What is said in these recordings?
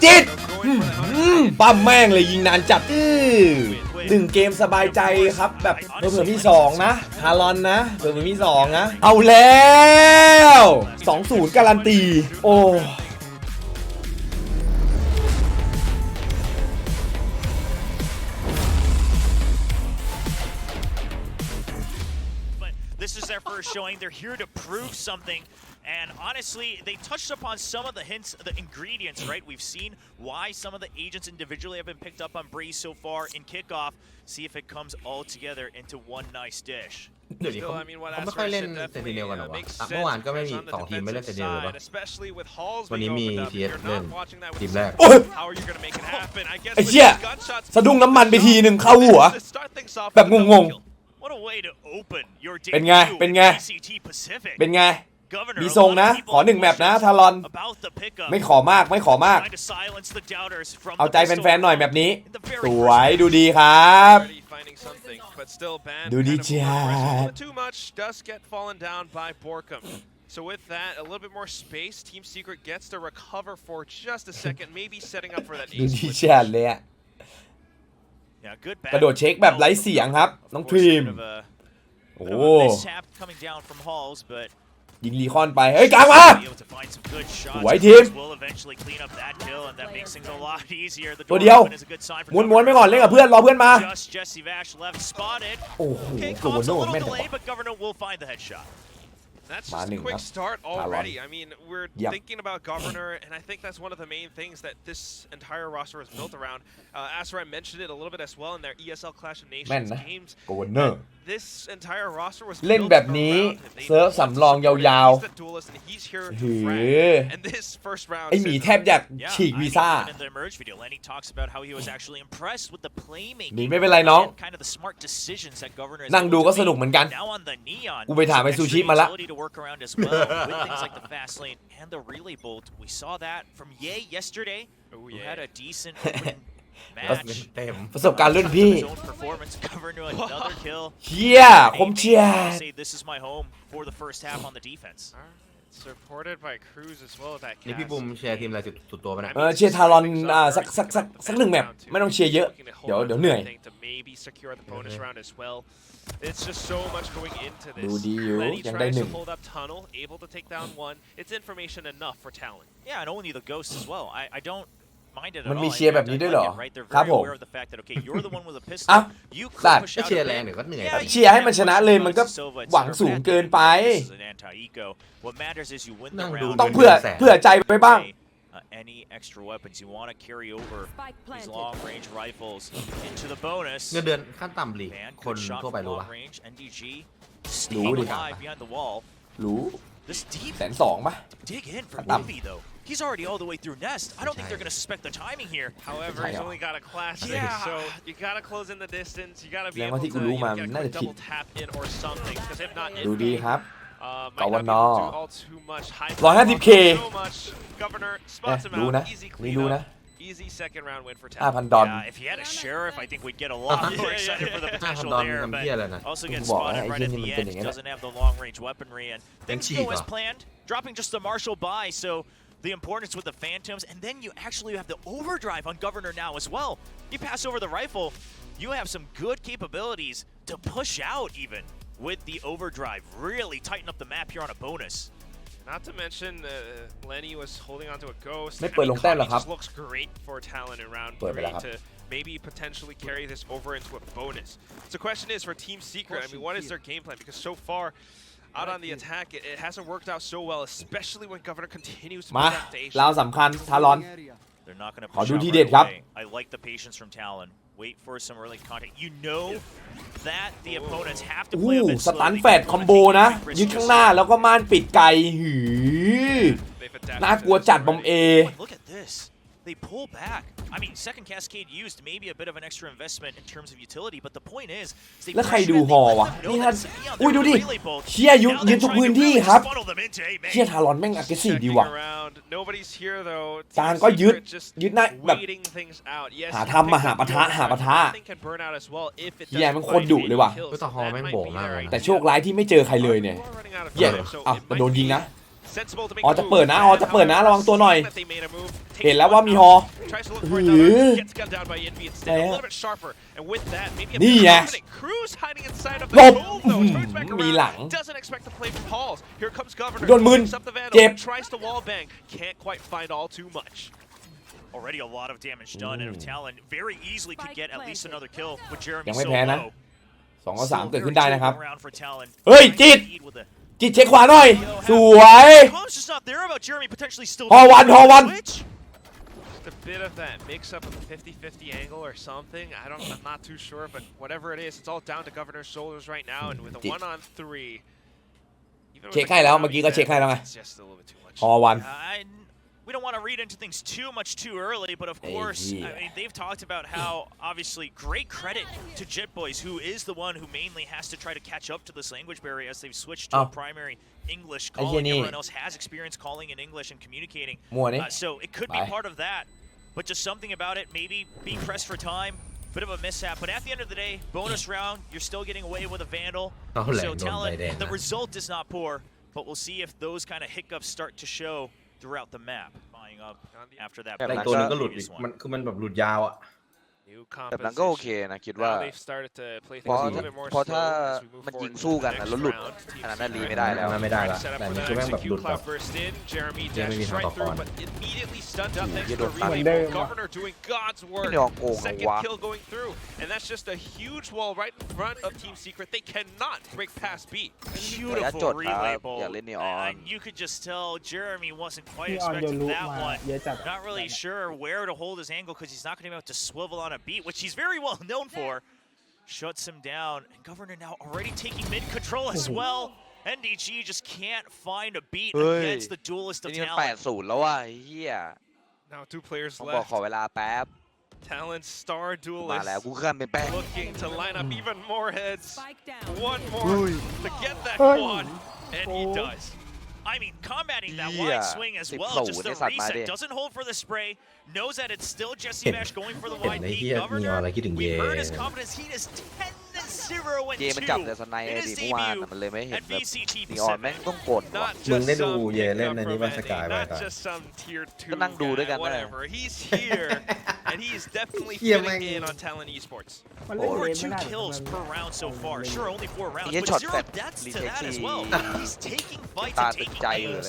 จิตปั้มแม่งเลยยิงนานจัด1 เกมสบายใจครับแบบเผื่อมี2นะฮารอนนะเผื่อมี2นะเอาแล้ว 2-0 การันตีโอ้This is their first showing. They're here to prove something. And honestly, they touched upon some of the hints, the ingredients, right? We've seen why some of the agents individually have been picked up on Breeze so far in Kickoff. See if it comes all together into one nice dish. เดี๋ยวนี้เขาไม่ค่อยเล่นเซนติเนลกันหรอวะเมื่อวานก็ไม่มี2 ทีมไม่เล่นเซนติเนลเลยปะวันนี้มี TS เล่นทีมแรกไอ้เหี้ยสะดุ้งน้ำมันไปทีหนึ่งเข้าหัวแบบงงๆเป็นไงเป็นไงมีทรงนะขอ1 แมปนะทารอนไม่ขอมากเอาใจแฟนๆหน่อยแมปนี้สวยดูดีครับดูดีจัด So with that, a little bit more space. Team Secret gets to recover for just a second, maybe setting up for that. ดูดีจัดเลยอะกระโดดเช็คแบบไร้เสียงครับน้องทรีมโอ้ยิงรีคอนไปเฮ้ยกลางมาสวยทีมตัวเดียวม้วนไปก่อนเล่นกับเพื่อนรอเพื่อนมาโอ้โหโกโน่แม่นจังThat's just a quick start already. I mean, we're thinking about Governor, and I think that's one of the main things that this entire roster was built around. Asrai mentioned it a little bit as well in their ESL Clash of Nations games. This entire roster was เล่นแบบนี้เซิร์ฟสำรองยาวๆไอหมีแทบอยากฉีกวีซ่าหนีไม่เป็นไรน้องนั่งดูก็สนุกเหมือนกันกูไปถามไอซูชิมาละwork around as well with things like the fast lane and the relay bolt. We saw that from Ye yesterday, who had a decent match. ประสบการณ์รุ่นพี่เฮียคมเชียร์ This is my home for the first half on the defense. Supported by Cruz as well. That นี่พี่บุ๋มเชียร์ทีมอะไรสุดตัวป่ะเนี่ยเชียร์ทารอนสัก1 แมปไม่ต้องเชียร์เยอะเดี๋ยวเหนื่อยIt's just so much going into this. ดูดีอยู่ยังได้1 hold up tunnel, able to take down 1. It's information enough for talent. Yeah, and only the ghost as well. I don't mind it at all. มันมีเชียร์แบบนี้ด้วยเหรอครับผมอ้าวตัดเชียร์แรงเดี๋ยวก็เหนื่อยเชียร์ให้มันชนะเลยมันก็หวังสูงเกินไปต้องเผื่อใจไปบ้างAny extra weapons you want to carry over these long range rifles into the bonus เงินเดือนขั้นต่ำลีคนทั่วไปรู้ป่ะรู้ดิครับรู้120,000ป่ะ Dig in for Luffy though. He's already all the way through Nest. I don't think they're going to suspect the timing here. However, he's only got a classic, so you got to close in the distance. You got to be able to get a double tap in or something, because if not, ดูดีครับกวนน150K รู้นะนี่รู้นะ Easy second round win for Talon. If he had a sheriff, I think we'd get a lot more excited for the potential there. But also gets spotted right at the end. Doesn't have the long range weaponry, and things go as planned. Dropping just the Marshall by, so the importance with the Phantoms, and then you actually have the overdrive on Governor now as well. You pass over the rifle, you have some good capabilities to push out even with the overdrive. Really tighten up the map here on a bonus. Not to mention, Lenny was holding onto a ghost. ไม่เปิดลงแต้มหรอครับ Just looks great for Talon in round 3 to maybe potentially carry this over into a bonus. So the question is for Team Secret, I mean, what is their game plan? Because so far, out on the attack, it hasn't worked out so well, especially when Governor continues to push out to Asia. เราสำคัญทารอน They're not going to push out right away. I like the patience from Talon. Wait for some early contact. You know that the opponents have to play a bit สตันแฟดคอมโบนะยึดข้างหน้าแล้วก็ม่านปิดไกลหือน่ากลัวจัดบอมเอ Look at this. They pull back. I mean, second cascade used maybe a bit of an extra investment in terms of utility, but the point is แล้วใครดูฮอวะนี่ท่านอุ้ยดูดิเชียร์ยืนทุกพื้นที่ครับเชียร์ทารอนแม่งอักเสบดีว่ะกลางก็ยึดหน้าแบบหาทำมาหาปะทะเชียร์มันโคตรดุเลยว่ะ ก็ต่อฮอแม่งโบกมากเลย แต่โชคร้ายที่ไม่เจอใครเลยเนี่ยเหี้ยอ้าวแต่โดนยิงนะ อ๋อจะเปิดนะระวังตัวหน่อยเห็นแล้วว่ามีฮอนี่ไงหลบมีหลังโดนมืนเจ็บ Already a lot of damage done, and if Talon very easily could get at least another kill with Jeremy ยังไม่ so แพ้นะ low. 2-3 เกิดขึ้นได้นะครับ Round for Talon. เฮ้ยจิตเช็คขวาหน่อยสวย Close just not there about Jeremy potentially still. ฮอวัน A bit of that mix up of a 50-50 angle or something. I'm not too sure, but whatever it is, it's all down to Governor's shoulders right now, and with a 1-on-3. เช็คให้แล้วเมื่อกี้ก็เช็คให้แล้วไง It's just a little bit too much. ฮอวัน We don't want to read into things too much too early, but of course, I mean, they've talked about how obviously great credit to Jit Boys, who is the one who mainly has to try to catch up to this language barrier as they've switched to a primary English calling. Everyone else has experience calling in English and communicating. So it could be part of that, but just something about it, maybe being pressed for time, bit of a mishap. But at the end of the day, bonus round, you're still getting away with a Vandal. So Talon, the result is not poor, but we'll see if those kind of hiccups start to show throughout the map. Buying up after that. แต่ตัวนึงก็หลุดอีกมันแบบหลุดยาวอ่ะ แบบนั้นก็โอเคนะคิดว่าเพราะถ้ามันยิงสู้กันแล้วหลุดอันนั้นน่ารีไม่ได้แล้ว ไม่ได้ละแต่นี่คือแม่งแบบหลุดแบบไม่มีทางต่อกร ไม่ยอมโกงเลยวะ And that's just a huge wall right in front of Team Secret. They cannot break past B. Beautiful relay bowl. And you could just tell Jeremy wasn't quite expecting that one. Not really sure where to hold his angle because he's not going to be able to swivel on a beat, which he's very well known for. Shuts him down. And Governor now already taking mid control as well. NDG just can't find a beat against the duelist of Talon. 8-0 แล้วว่ะเฮีย Now 2 players บอก left. ขอเวลาแป๊บ Talon star มา duelist แล้วกูขึ้นเป็นแป๊บ looking to line up even more heads. One more to get that quad, and he does. I mean, combating that wide swing as well, just the reset, doesn't hold for the spray, knows that it's still Jesse Bash going for the wide peak. Governor, we heard his confidence, he is 10-0 and 2 มันจับแต่สไนด์ดิเมื่อวานมันเลยไม่เห็นแบบนีออนแม่งต้องกดว่ะ มึงได้ดูเย่เล่นในนี้บ้างสกายป่ะ ก็นั่งดูด้วยกันนะ He's here, and he's definitely fitting in on Talon Esports. Over 2 kills per round so far. Sure, only 4 rounds, but 0 deaths to that as well. He's taking fights and taking games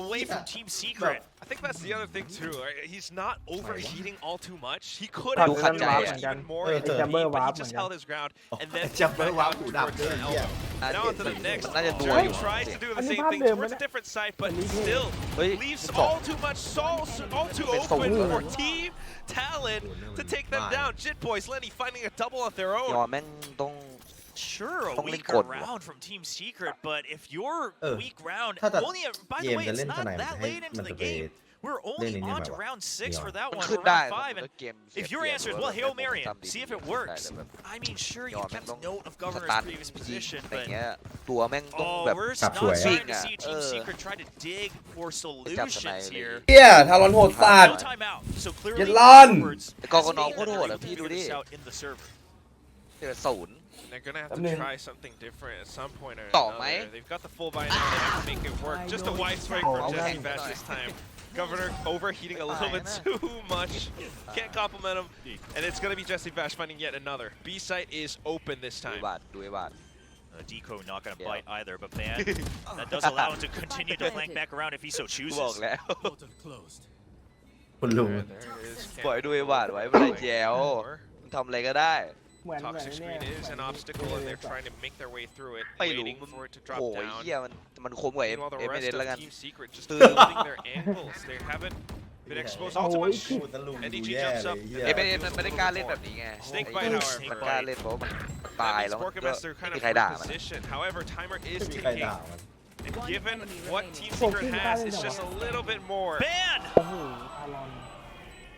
away from Team Secret. I think that's the other thing too. Right? He's not overheating all too much. He could have even more, but he just held his ground and then now onto the next. Jeremy tries to do the same thing towards a different side, but still leaves all too much, all too open for Team Talon to take them down. Jit Boys, Lenny finding a double of their ยอ own. แม่งต้อง Sure, a weaker round from Team Secret, but if your weak round, only by the way, it's not that late into the game. We're only on to round 6 for that one, or round 5, and if your answer is, well, Hail Mary, see if it works. I mean, sure, you kept note of Governor's previous position, but ตัวแม่งต้องแบบ we're not starting to see Team Secret try to dig for solutions here. เฮียทารอนโหดสัตว์ No timeout, so clearly เย็ดลั่น แต่กองน้องโคตรโหดอ่ะพี่ดูดิ in the server. 0 They're gonna have to try something different at some point or another. They've got the full buy now. They have to make it work. Just a wide strike from Jesse Bash this time. Governor overheating a little bit too much. Can't compliment him, and it's gonna be Jesse Bash finding yet another. B site is open this ดู time. บาทดูไอ้บาท Deco not gonna bite either, but Van, that does allow him to continue to flank back around if he so บอก chooses. แล้ว คุณลุง ปล่อยดูไอ้บาทไว้ไม่ได้แจ๋วมันทำอะไรก็ได้ Toxic screen is an obstacle, and they're trying to make their way through it, ไม่รู้ waiting for it to drop โอ้ย down. เหี้ยมันคมกว่า Meanwhile, the เอ็ม rest เอแล้วกัน of Team Secret just holding their ankles. They haven't been exposed all too much. NDG jumps up. เอ็มเอมันไม่ได้กล้าเล่นแบบนี้ไง Snake bite, however. มันกล้าเล่นเพราะมันตายแล้ว That มัน means ก็ Borkmaster ไม่ kind มี of ใครด่า in มัน position. However, timer is มีใคร ticking. ด่ามัน And given what Team Secret has, it's just a little bit more. Ban!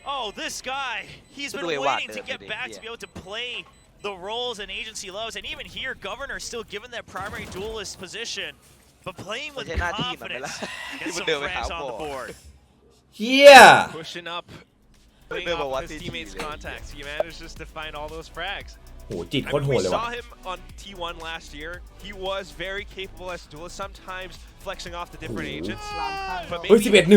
Oh, this guy, he's been waiting to get back to be able to play the roles an agency loves, and even here, Governor still given that primary duelist position, but playing with confidence. Get some frags on the board. เฮีย Pushing up, playing off his teammates' contacts. He manages to find all those frags. โหจิตโคตรโหดเลยว่ะ saw him on T1 last year. He was very capable as a duelist, sometimes flexing off the different agents. But maybe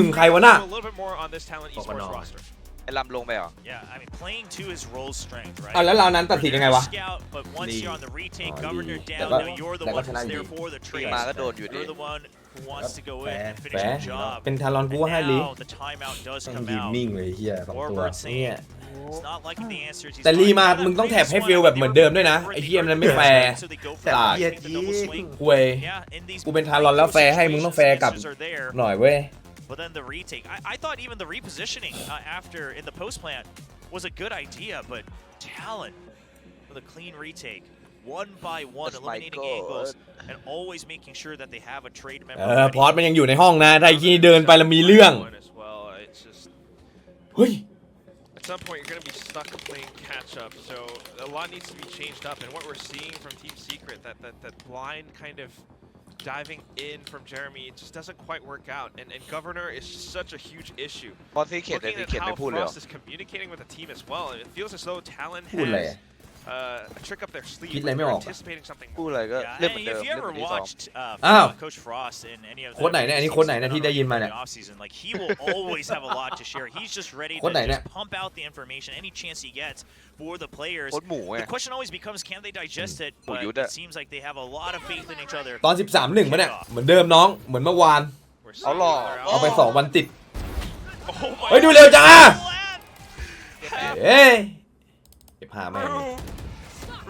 11-1 ใครวะน่ะ a little bit more on this talent esports roster. ไอ้ลำลงไปเหรอ Yeah, I mean playing to his role strength, right? เอาแล้วเรานั้นตัดสินยังไงวะ Scout, but once you're on the retake, Governor แต่ down, ก็ now you're the แต่ก็ one ชนะ who's อยู่ there for the ตี trade. มาก็โดนอยู่ดี You're the one who wants to go in and แฝ finish the job. เป็นทารอนกูให้ลี Now the timeout does ต้อง come ยืน out. นิ่งเลยเฮียสองตัว Warbird เนี่ย saying it's not liking the answers. He's แต่ลีมา talking about มึงต้องแถบ that ให้ previous ฟีล one แบบเหมือนเดิมด้วยนะ they were ไอ้ the เฮียมันไม่แฟร์ so they go for แต่ that. เฮีย The double swing. เว้ย Yeah, in these กูเป็นทารอนแล้วแฟร์ให้มึงต้องแฟร์กลับ answers are there. หน่อยเว้ย But then the retake, I thought even the repositioning after in the post plant was a good idea, but Talon with a clean retake, one by one, eliminating angles and always making sure that they have a trade member. พอร์ตมันยังอยู่ในห้องนะถ้าไอ้ที่เดินไปแล้วมีเรื่อง เฮ้ย At some point, you're going to be stuck playing catch up, so a lot needs to be changed up. And what we're seeing from Team Secret, that blind kind of diving in from Jeremy, it just doesn't quite work out. And Governor is such a huge issue. พอซีเขตแต่ซี Looking เขต at ไม่ how พูดเลยเหรอ Frost is communicating with the team as well, it feels as though Talon พูดอะไร has a trick up their sleeve. คิดอะไรไม่ออก Anticipating something พูด more. อะไรก็ Yeah, เล่นเหมือน And เดิม if you เล่นเหมื ever อนที่ซ้อม watched อ้าว Coach Frost in any of the โค้ชไหนเนี่ยอันนี้โค้ชไหนนะที่ได้ยินมาเนี่ย off season, like he will always have a lot to share. He's just ready โค้ช to ไหนเนี่ย just pump out the information any chance he gets for the players. โค้ชหมูไง The question always becomes, can they digest it? หมู But ยุทธ it อะ seems like they have a lot of faith in each other. ตอน 13-1 มาเนี่ยเหมือนเดิมน้องเหมือนเมื่อวาน We're I'll seeing log. they're out. เอาไป2 วันติด Oh my เฮ้ยดูเร็วจังอ่ะ Collab! เอ้ยเก็บหาแม่ง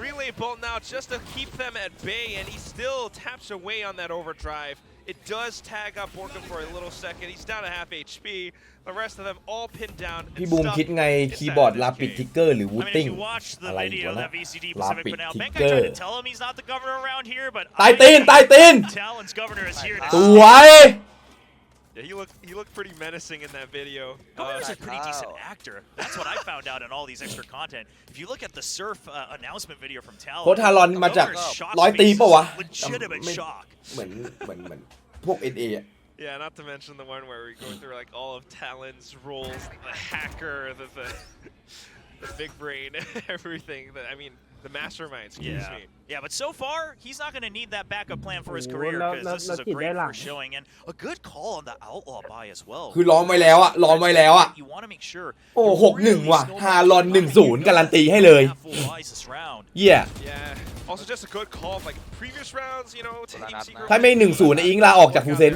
Relay bolt now just to keep them at bay, and he still taps away on that overdrive. It does tag up Borkum for a little second. He's down to half HP. The rest of them all pinned down. พี่บูมคิดไงคีย์บอร์ดลาปิดทิกเกอร์หรือวู I ด mean, ติ้ง if you watch the อะไร video วะนะ that VCT ลา Pacific ปิด put out, ทิก Benka เกอ tried ร์ to tell him he's not the governor around here, but ใต้ตีนใต้ตีน Talon's governor is here to สวย Yeah, he looked pretty menacing in that video. Governor's a pretty decent actor. That's what I found out in all these extra content. If you look at the surf announcement video from Talon, โค้ชทารอนมาจาก Governor's shock 100 ตี face ปะวะ is legitimate ไม่ shock. เหมือนพวก NA อะ Yeah, not to mention the one where we go through like all of Talon's roles, the hacker, the big brain, everything. I mean, the mastermind. Excuse me. Yeah, but so far he's not going to need that backup plan for his Oh, career no, because no, this no, is a kid, great they're first lying. showing and a good call on the outlaw buy as well. คือล้อมไว้แล้วอะล้อมไว้แล้วอะ You want to make sure โอ้ 6-1 ว่ะทารอน 1-0 การันตีให้เลย have full buys this round. เยี่ย Yeah. Also, just a good call. Like previous rounds, you know, Team Secret. ถ้าไม่ 1-0 นะอิงลาออกจากฟูเซน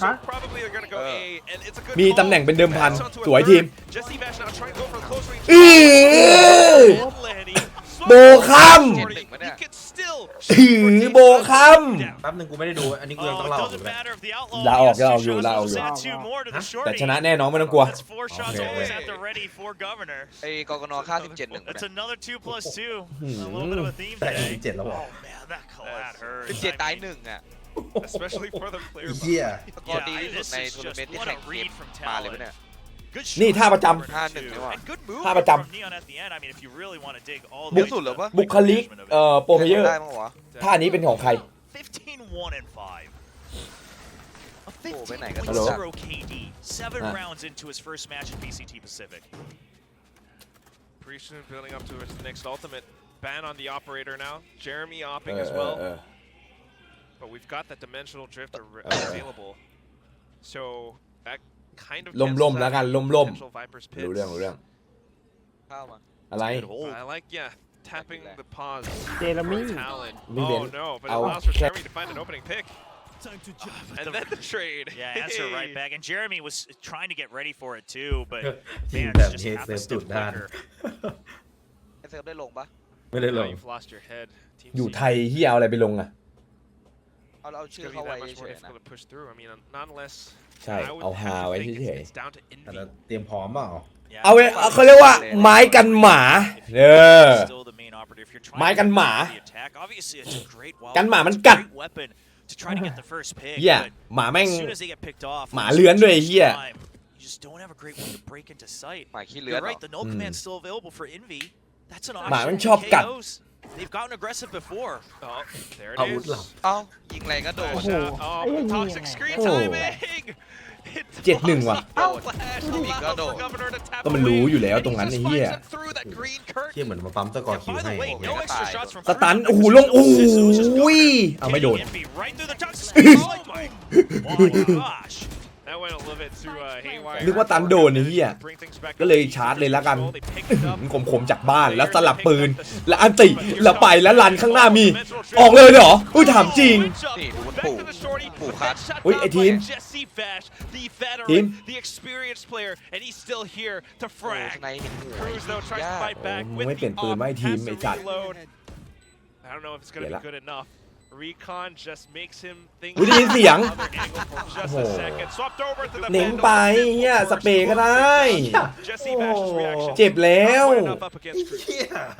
So probably they're gonna go A, and it's a good มี call. ตำแหน่งเป็นเดิมพัน Pass on to a สวย third. ทีม Jesse Bash now trying to go for the close range. อื้อ And Lenny. โบคัม You can still ถือโบคัม แป๊บนึงกูไม่ได้ดูอันนี้กูยัง Oh, ต้อง it เล่าอยู่ doesn't เลย matter if the outlaw ลาออก gets two อยู่ shots, ลาออก just อยู่ add two more to the แต่ shorty. ชนะแน่น้องไม่ต้องกลัว That's 4 shots Okay, always okay. at the ready for Governor. ไอ้กกนค่า17-1 That's another 2+2. A little bit of a theme แต่ today. 17แล้วบอก Oh man, that collab hurt. 17ตาย1อ่ะ especially for the ไอ้ player. เหี้ย สกอร์ดีที่สุด this ใน is ทัวร์นา just เมนต์ที่ what แข่ a งเกม read from มาเลยปะ Talon. เนี่ย Good นี่ shot ท่าประจำ from Governor 5-1 too. นี่หว่า And good move ท่าประจำ from Neon at the end. I mean, if you really want to dig all เย the อะ way สุด to เหรอ the วะ บุคลิก management of it. โปรเพเยอร์ ได้มั้งวะ ท่านี้เป็นของใคร 15-1-5. A ไปไหนกัน 15.0 KD. 7 Ah. rounds into his first match in BCT Pacific. Pretty soon building up to his next ultimate. Ban on the operator now. Jeremy opping as well. But we've got that dimensional drift available. So that kind of ล่ม cancels แล้ว out กัน any ล่ม potential Viper's รู้เรื่อง pits. รู้เรื่อง เข้ามา อะไร Good hold. I like, tapping the pause. Jeremy. for Talon. Maybe Oh then no, but it I'll allows for check. Jeremy to find an opening pick. And then the trade. Yeah, answer right back. And Jeremy was trying to get ready for it too, but ทีม man, แบบ just นี้ half เซ a ฟสุด step ด้าน quicker. ไอ้เซิร์ฟได้ลงปะ ไม่ได้ล Now ง you've lost your head. Team อยู่ Secret. ไทยที่เอาอะไรไปลงอะ เอาเรา It's ชื่อ gonna เข้า be ไว้ that much เฉ more ยๆนะ difficult to push through. I mean, not unless ใช่ I would เอาฮา have ไว้ to think เฉย it's down to อาจจะ Envy. เตรียมพร้อมเปล่า Yeah, เอาไว้เขาเรียกว่าไม้กันหมาเออ still the main operative. If you're trying ไม้กันหมา to the attack, obviously it's a great กันหมามัน it's a กัด great weapon to try to get the first pick. เหี้ย but หมาแม่ง as soon as they get picked off, หมาเลื้อนด้วยไอ้เหี้ย time, you just don't have a great way to break into sight. หมายขี้เลือ You're ดเหรอ right, the no command's still available for Envy. That's an หมา option. มันชอบกัด KOs. They've gotten aggressive before. Oh, there it อาวุธ is. เหล่า เอ้ายิงแรงก็โดน Flash out. Oh, Ay, toxic ay, screen ay. timing. It 7-1 ว่ะ tossed the flash, Ikaw allowed daw. for Governor to tap ก็มันรู้ away. อยู่แล้ว And ตรง he นั้น just ไอ้เหี้ย finds it through that green curtain. เที่ยเหมือนมาปั๊มสกอร์คิว By ให้ the way, no extra shots from สตันโอ้โหลงโอ้ยเอาไม่โดน right through the top. Oh my gosh. That went a little bit too haywire. นึกว่าตันโดนไอ้เหี้ยก็เลยชาร์จเลยละกันคมๆจากบ้านแล้วสลับปืนแล้วอันติแล้วไปแล้วลันข้างหน้ามีออกเลยเหรออุ้ยถามจริง นี่ดูมันปู่คัด อุ้ยไอทีม ทีม the experienced player and he's still here to โอ้ frag. ข้างในเห็นหัว Cruz though tries to fight back มึง with ไม่เปลี่ยน the ปืน op, ไม่ has ทีม to ไอ้จัด reload. I don't know if it's gonna be Yeah. good enough. Recon just makes him think อุ้ยได้ยินเสียง other angle for just a second. Swapped over to the เน้น Vandal. ไปเฮียสเปรย์ก็ได้ Jesse Bash's reaction. เจ็บแล้ว Not enough up against Cruz.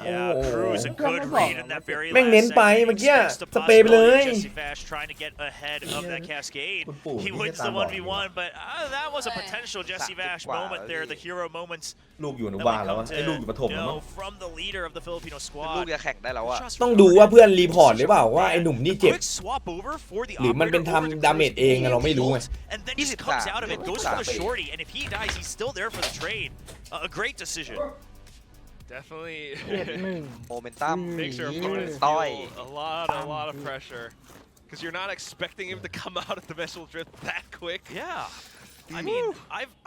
Yeah, Cruz a good read in that very แม่ง last เน้นไป second. เมื่อกี้ Expects the สเปรย์ไปเลย possibility of Jesse Bash trying to get ahead of that cascade. He wins the 1v1, but that was a potential Jesse Bash moment there, the hero moments ลูกอยู่อนุ that บาล we แล้ว come ไอ้ลูกอยู่ประถม to แล้วมั้ know ง from the leader of the Filipino ลูก squad. จะแข่งได้แล้วอะ ต้องดูว่าเพื่อนรีพอร์ตหรือเปล่าว่าไอ้หนุ่มนี่เจ็บ Quick swap over for the หรือมันเป็น operator ทำ over to ดาเมจ Cruz. เองอะเราไม่รู้ไง And then just comes out of it, goes for the shorty, and if he dies, he's still there for the trade. A great decision. Definitely โมเมนตัม makes your opponents Toy. feel a lot of pressure because you're not expecting him to come out of the Dimensional Drift that quick. Yeah. I mean,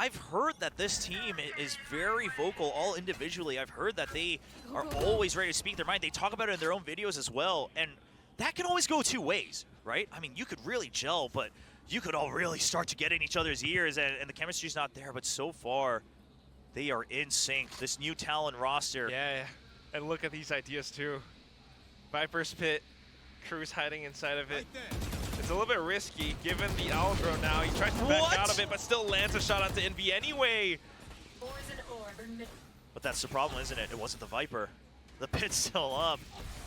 I've heard that this team is very vocal, all individually. I've heard that they are always ready to speak their mind. They talk about it in their own videos as well, and that can always go two ways, right? I mean, you could really gel, but you could all really start to get in each other's ears, and the chemistry's not there. But so far, they are in sync. This new Talon roster. Yeah, and look at these ideas too. Viper's Pit, Cruz hiding inside of it. It's a little bit risky given the Aldro now. He tries to back out of it, but still lands a shot onto Envy anyway. But that's the problem, isn't it? It wasn't the Viper. The pit's still up.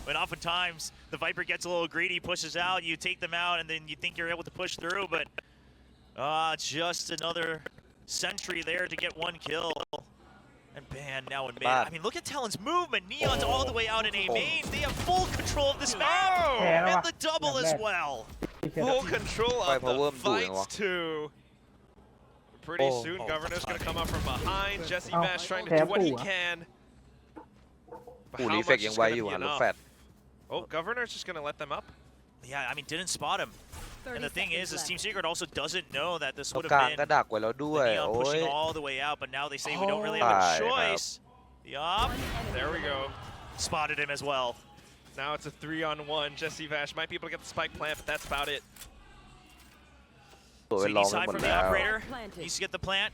But oftentimes, the Viper gets a little greedy, pushes out, you take them out, and then you think you're able to push through, but just another sentry there to get one kill. And Ban now in mid. I mean, look at Talon's movement. Neon's all the way out in A main. They have full control of this map. And the double as well. Full control of the fights too. Pretty Oh. soon, Governor's going to come up from behind. Jesse Bash trying to do what he can. But ปู่ how รีเฟ much กยั is งไว going อ to ยู่ be ฮะลูก enough? แฟด Oh, Governor's just going to let them up? Yeah, I mean, didn't spot him. And the thing is Team Secret also doesn't know that this ตรง would กลาง have ก็ been ดักไว้แล้วด้วย Neon โอ้ย pushing all the way out, but now they say we don't really have a Oh. choice. Yup. There we go. Spotted him as well. Now it's a 3-on-1. Jesse Vash might be able to get the spike plant, but that's about it. ตัว So ไป he ลอง needs ไป side หมด from the แล้ว operator. Needs to get the plant.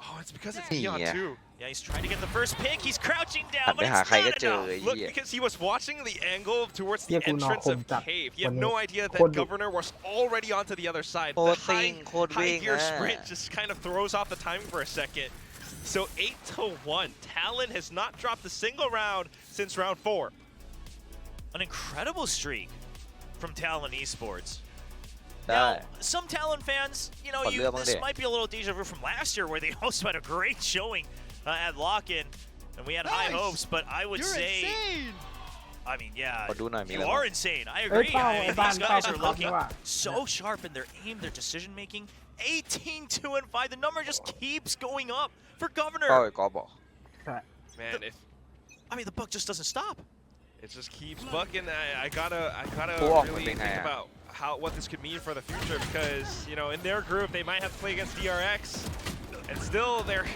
Oh, it's because it's Yeah. Neon too. Yeah, he's trying to get the first pick. He's crouching หั down, น but ไป it's หาใครก็ not เจอ enough. ไอ้ Look, เหี้ย because he was watching the angle towards the Yeah, entrance of Kunal, Cave. He when had you- no idea that Kunal. Governor was already onto the other side. Poor The thing, poor high thing, gear ah. sprint just kind of throws off the timing for a second. So 8-1. Talon has not dropped a single round since round 4. An incredible streak from Talon Esports. ได้ Now, some Talon fans, you know, ขอเลือกบ้างดิ this might be a little deja vu from last year where they also had a great showing at lock-in, and we had high hopes, but I would say, I mean, ขอดูหน่อยมี you อะไรบ้าง are insane. I เอ้ย agree. เป้า I mean, บ้าน these เป้า guys ข are อง looking ว่า so sharp in their aim, their decision-making. 18-2-5. The number just keeps going up for ก็ Governor. ไอ้กอล์ฟบอก Man, if I mean, the buck just doesn't stop. it just keeps bucking, I gotta Who off really would be think higher? about what this could mean for the future because, you know, in their group, they might have to play against DRX. And still, they're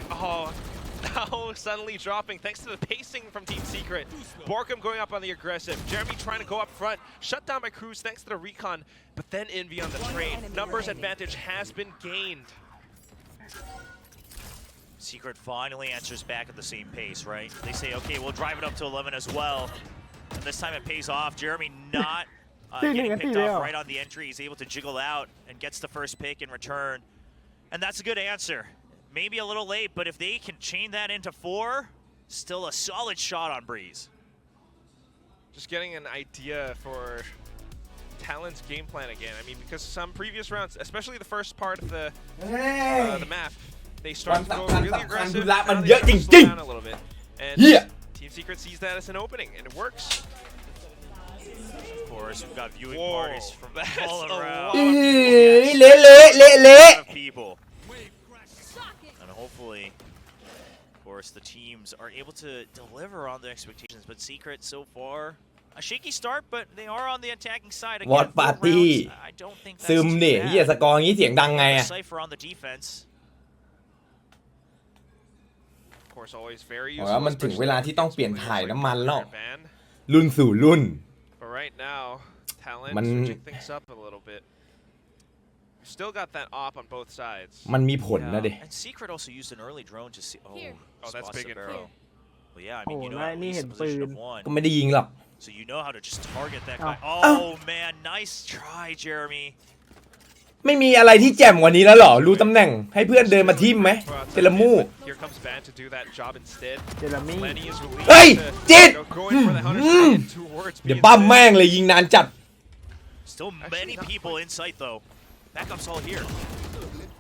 now suddenly dropping thanks to the pacing from Team Secret. Borkum going up on the aggressive. Jeremy trying to go up front. Shut down by Cruz thanks to the recon. But then Envy on the trade. Numbers advantage has been gained. Secret finally answers back at the same pace, right? They say, okay, we'll drive it up to 11 as well. And this time it pays off. Jeremy not getting picked off right on the entry. He's able to jiggle out and gets the first pick in return. And that's a good answer. Maybe a little late, but if they can chain that into 4, still a solid shot on Breeze. Just getting an idea for Talon's game plan again. I mean, because some previous rounds, especially the first part of the map, they started to go really aggressive. Now they have to slow down a little bit. And Team Secret sees that as an opening, and it works. Of course, we've got viewing Whoa, parties from that's all a around. lot. เละ Of people. And hopefully, of course, the teams are able to deliver on their expectations. But Secret so far, a shaky start, but they are on the attacking side. Again, วอตปาร์ตี้ I don't think ซึม that's ดิ too เฮีย bad. สกอร์งี้เสียงดังไงอะ Cypher on the defense. Of course, always very อ๋อ useful, มันถึงเวลาที่ต้องเปลี่ยน especially ถ่าย like น้ำมันแล้ว Van. รุ่นสู่รุ่น But right now, Talon มัน switching things up a little bit. Still got that op on both sides. มันมีผลนะดิ And Secret also used an early drone to see. Oh, that's big info. Well, yeah, I mean, you know, at least a position of one. ก็ไม่ได้ยิงหรอก So you know how to just target that guy. Oh. Oh man, nice try, Jeremy. ไม่มีอะไรที่แจ่มกว่านี้แล้วเหรอ รู้ตำแหน่งให้เพื่อนเดินมาทิ่มไหมเทเลมู Here comes Van to do that job instead. เจลามี่ Lenny is released เฮ้ย to จิต going for the 100 towards เดี๋ยว BMA. ปั้มแม่งเลยยิงนานจัด Still many people in sight though. Backup's all here.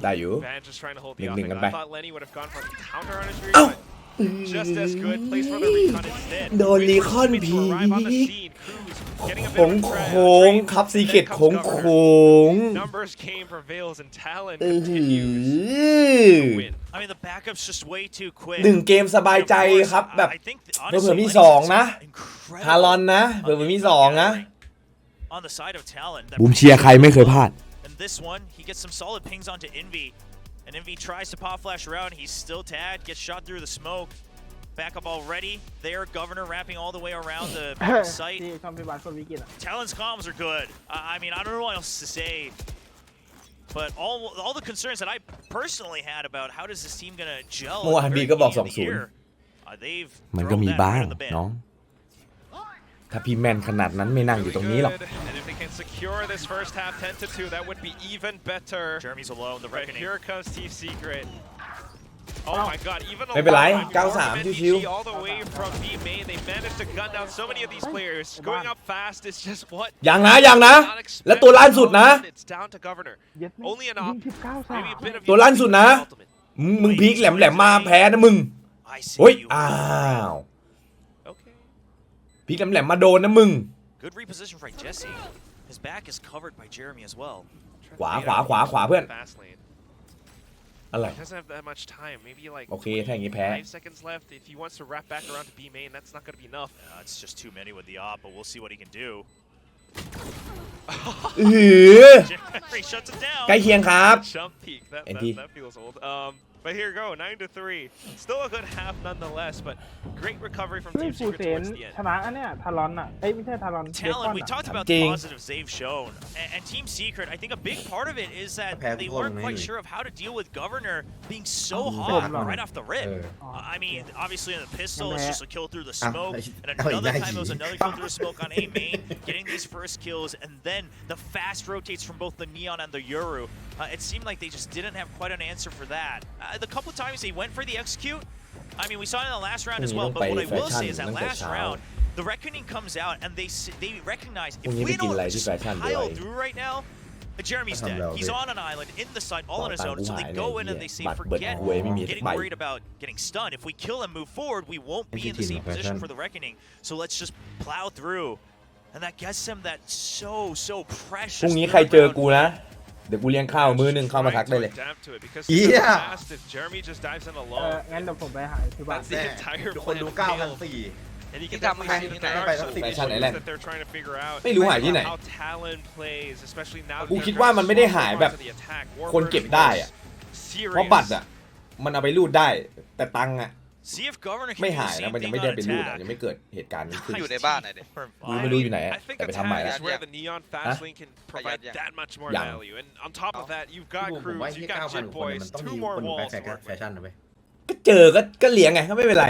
ได้อยู่ Van just trying to hold the หนึ่ง offense. กันไป I thought Lenny would have gone for the counter on his rear, เอ้า but just as good. Plays for the recon instead. โดน Wait รี for คอน Jimmy ผี to arrive on the scene. Cruz getting a โ bit of a ค้ threat. งครับซีเกต Then โค้ง comes โ Governor. ค้ง Numbers game prevails and Talon อื้อหื continues อ to win. I mean, the backup's just way too quick. หนึ่งเกมสบายใจครับแบบ I think เผื่อ honestly, มี Lenny's สองนะ incredible ฮารอนนะเผื่อมีสองนะ on the side of Talon. บูมเชียร์ใครไม่เคยพลาด And this one, he gets some solid pings onto Envy. And Envy tries to pop flash around. He's still tagged, gets shot through the smoke. Backup already. There, Governor wrapping all the way around the site. ที่ชอบพิบัติคนวิกฤตอ่ะ Talon's comms are good. I mean, I don't know what else to say. But all the concerns that I personally had about how does this team gonna gel เมื่อวาน at the บี very ก็บอก beginning of the 2-0 year, they've มันก็ thrown มี that บ้าง right in the bin. น้อง ถ้าพี่แมนขนาดนั้นไม่นั่งอยู่ตรงนี้หรอก And if they can secure this first half 10-2, that would be even better. Jeremy's alone, the But reckoning. here comes Team Secret. Oh my god, even ไม่เป็นไร alone, 93 MDG ชิว all the way from B main, they managed to gun down so many of these players. Going up fast is just what อย่างนะอย่างนะ not expected. และตัวล่าสุดนะ It's down to Governor. เย็ดแม่ง Only an ยิ op. ง19-3 Maybe a bit of ตัวล่าสุดนะ ultimate. มึงพีคแหลมมาแพ้นะมึง I see เฮ้ย you. อ้าว Okay. พีคแหลมมาโดนนะมึง Good reposition for Jesse. His back is covered by Jeremy as well. ขวาเพื่อน Fast lane. อะไร He doesn't have that much time. Maybe like โอเคถ้าอย่างงี้แพ้ 5 seconds left. If he wants to wrap back around to B main, that's not going to be enough. It's just too many with the op, but we'll see what he can do. อือ Jeremy shuts it down. ใกล้เคียงครับ Jump peak. NT. That feels old. But here we go, 9-3. Still a good half nonetheless, but great recovery from เฮ้ย Team ฟู Secret เซน towards the end. ชนะอันเนี้ยทารอนอ่ะเอ้ยไม่ใช่ทารอนเบคอน Talon, we อ่ะ talked about Ding. the positives they've shown. And Team Secret, I think a big part of it is that they weren't quite sure of how to deal with Governor being so hot right off the rip. I mean, obviously in the pistol, it's just a kill through the smoke. And another time, it was another kill through the smoke on A main, getting these first kills. And then the fast rotates from both the Neon and the Yoru. It seemed like they just didn't have quite an answer for that. The couple times they went for the execute, I mean, we saw it in the last round as well. But what I will say is that last round, the reckoning comes out and they recognize if we don't just pile through right now, Jeremy's dead. He's on an island in the site, all on his own. So they go in and they say, forget getting worried about getting stunned. If we kill and move forward, we won't be in the same position for the reckoning. So let's just plow through. And that gets him that so พ precious. รุ่งนี้ใครเจอกูนะ เดี๋ยวกูเลี้ยงข้าวมื้อหนึงเข้ามาทักได้เลย Adapt to it because Yeah. so fast if Jeremy just dives in งั้น alone. เดี๋ยวผมไปหาพิบัติ That's the entire ทุกคน plan ดู failed. 9,400 And you can Kita definitely see main that there by are the some six. issues Thailand. that they're trying to figure out. ไม่รู้หายที่ไหน How Talon plays, especially now. กูคิดว่ามันไม่ได้หายแบบคนเก็บได้อะ เพราะบัตรอ่ะ มันเอาไปรูดได้ แต่ตังค์อ่ะ See if Governor can ไม่ do หาย the นะ same มันยัง thing ไม่ได้ on ไปรูดอ่ะ attack. ยังไม่เกิดเหตุการณ์นี้ขึ้น อยู่ในบ้านน่ะดิ กูไม่รู้อยู่ไหนอะ I think แต่ไปทำใหม่ attack แล้ว is where the Neon fast lane can provide yeah. that much more Yeah. value. And on top of that, you've got ผมว่า Cruz, ที่ you've got 9,000 Jit คนมัน Boys, ต้อง two มี more คนไป walls แฟ to work ชั่น with. นะเว้ย ก็เจอก็เลี้ยงไงก็ไม่เป็นไร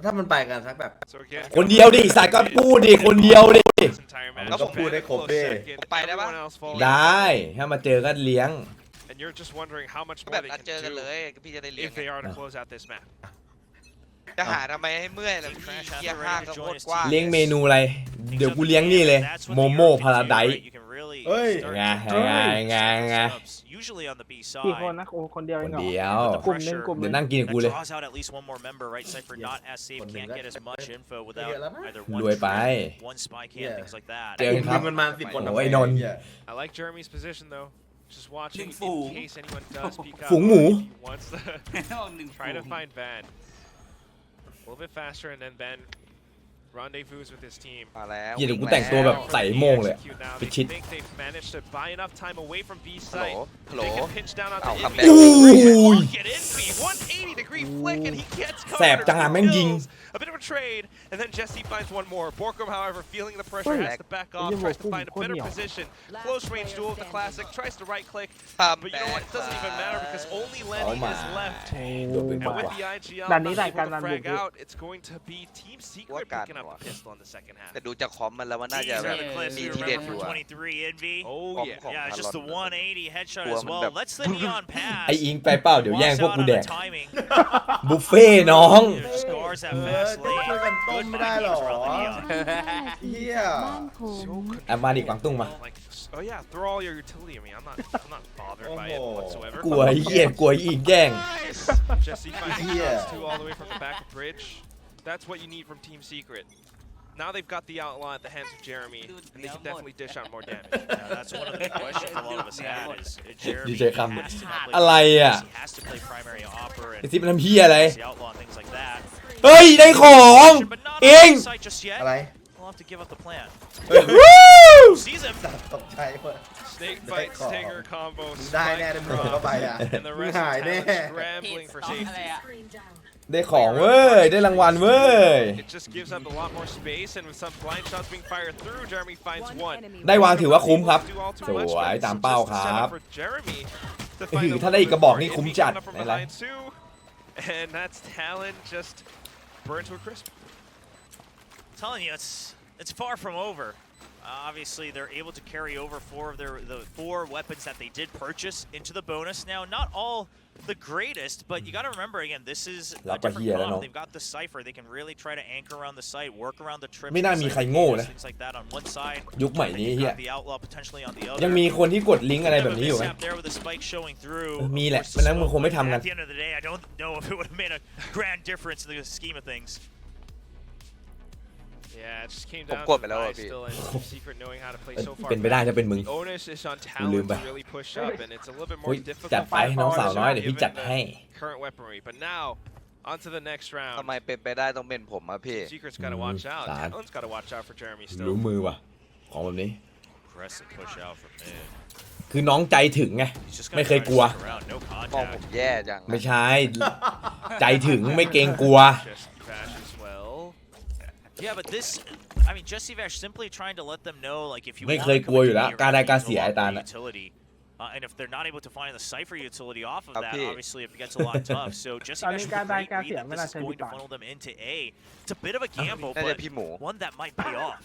ถ้ามันไปกันสักแบบ So again, คนเดียวดิสายก็พูดดิคนเดียวดิ this entire match. Don't put it Close Kobe. second, Bye, diba? everyone else falling ได้ behind. ถ้ามาเจอก็เลี้ยง And you're just wondering how much แบ more บ they นัดเจอ can กันเล do ยพี่จะได้เลี้ยง if they are to close out this map. จะหาทำไมให้เมื่อยล่ะพี่เกียร์ห้างก็โคตรกว้าง เลี้ยงเมนูอะไร เดี๋ยวกูเลี้ยงนี่เลย โมโม่พาราไดซ์ เฮ้ย ไง Usually on the B กี่คน side. นะโอ้คนเดียว ค เอง น เหรอ เดียว กลุ่มหนึ่งกลุ่มห เดี๋ นึ่ ยว ง นั่งกินกับกู That เลย draws out at least one more member, right? Cypher not as safe, can't get as much info without either รวยไป one spy cam, things like that. เจอกันครับ มันมา10 คน โอ้ยนนท์ I like Jeremy's position though. Just watching Big fool. in case anyone does peek out. ฝูงหมู If he wants to try to find Van. little bit faster, and then Ben rendezvous with his team. มาแล้ว เหี้ยเดี๋ยวกูแต่งตัวแบบใส่โมงเลยไปชิด They think they've managed to buy enough time away from B ฮัลโหล site. ฮัลโหล They can pinch down on เอา the คัม Invi. แบ็ก Ooh. Get Invi, 180-degree flick, and he gets แสบจังอะแม่งยิง a bit of a trade, and then Jesse finds one more. Borkum, however, feeling the pressure, has to back off, tries to find a better position. Close range duel with the classic, tries to right click, but you know what? It doesn't even matter because only Lenny is left. โดนไปหมด And with ว่ะ the IGL ด่าน not นี้ด่าน able การ to ดันบุ frag ก out, it's going to be Team Secret picking up the pistol in the second half. แต่ดูจากคอมมันแล้วมันน่าจะ These แบบ are the clips มี we ทีเด็ด remember อยู่ from อะ 23 Envy. Oh yeah. Yeah, it's just the 180 headshot Gua as man well.แบบ Let's the neon pass. ไออิงไปเปล่าเดี๋ยวแย่ง Walks พวก out กู on แด the ก timing. บุฟเฟ่น้อง Scars that เออ fast ช่วย lane. กันต้มไม่ได้หรอ Good vibes around the neon. เฮีย แอมมาดิกวางตุ้งมา Like, oh yeah, throw all your utility at me. I'm not bothered by it whatsoever. กลัวไอ้เหี้ยกลัวไอ้อิงแย่ง Jesse finding Yeah. shots too all the way from the back of bridge. That's what you need from Team Secret. Now they've got the outlaw at the hands of Jeremy, and they can definitely dish out more damage. Yeah, that's one of the big questions a lot of us had is Jeremy DJ has Kham. to not play อะไรอ่ะ he has to play primary offer ไอ and ซิปมันทำเหี้ยอะไร the outlaw and things like that. เฮ้ยได้ของ But not เอง on the site just yet. อะไร We'll have to give up the plan. วู้ Sees him. ตกใจหมด Snake bite stinger combo. ได้แน่เดินเข้าไปอ่ะ And the rest หาย of แน่ Talon scrambling for safety. ได้ของเว้ยได้รางวัลเว้ย It just gives up a lot more space, and with some blind shots being fired through, Jeremy finds one. ได้วางถือว่าคุ้มครับ Do all too ส much, วย but ตาม it's เป้า just ค a รั setup บ for Jeremy to คือ find a ถ้าได้อีกกระบอกนี่คุ้มจัด Envy coming up from ไม่ไร behind too, and that's Talon just burned to a crisp. I'm telling you, it's far from over. Obviously, they're able to carry over the four weapons that they did purchase into the bonus. Now, not all the greatest, but you got to remember again, this is a different problem. They've got the cipher. They can really try to anchor around the site, work around the trips, ไม่น่ามีใครโง่นะ things like that on one side. ยุคใหม่นี้เฮีย The outlaw potentially on the other. ยังมีคนที่กดลิงก์อะไรแบบนี้อยู่ไหม There with the spike showing through. มีแหละไม่นั้นมึงคงไม่ทำกัน At the end of the day, I don't know if it would have made a grand difference in the scheme of things. Yeah, it just came ผม down กด to ไป the แล้ว buy อะพี่ still, and Team Secret knowing how to play so far. เป็นไปได้จะเป็นมึง The onus is on ลืม Talon ไป to really push up, and it's a little bit อุ๊ more ย difficult. จัดไปน้องสาวน้อยเดี๋ยวพี่จัดให้ Current weaponry, but now on to the next ทำ round. ไมเป็นไปได้ต้องเป็นผมอะพี่ Secret's got to watch out. สาร Talon's got to watch out for Jeremy รู้ still. มือว่ะของแบบนี้ Aggressive push out from mid. คือน้องใจถึงไง He's just ไม่ gonna เคย try กลัว to stick around, no มองผ contact. มแย่จัง ไม่ใช่ ใจถึงไม่เกรงกลัว Just bash as well. Yeah, but this, I mean, Jesse Vash simply trying to let them know, like, if you ไม่ want เคย to กลัว come อยู่แล้ว into กล้าได้กล้า your เสียไอ้ตาลน่ะ utility, and if they're not able to find the cipher utility off of Up that, here. obviously it gets a lot tough. So Jesse Tao Vash nên with a ca đai great ca read xỉa that mới this là is chơi going bị to tải. funnel them into A. It's a bit of a gamble, น่าจะ but พี่หมู one that might pay off.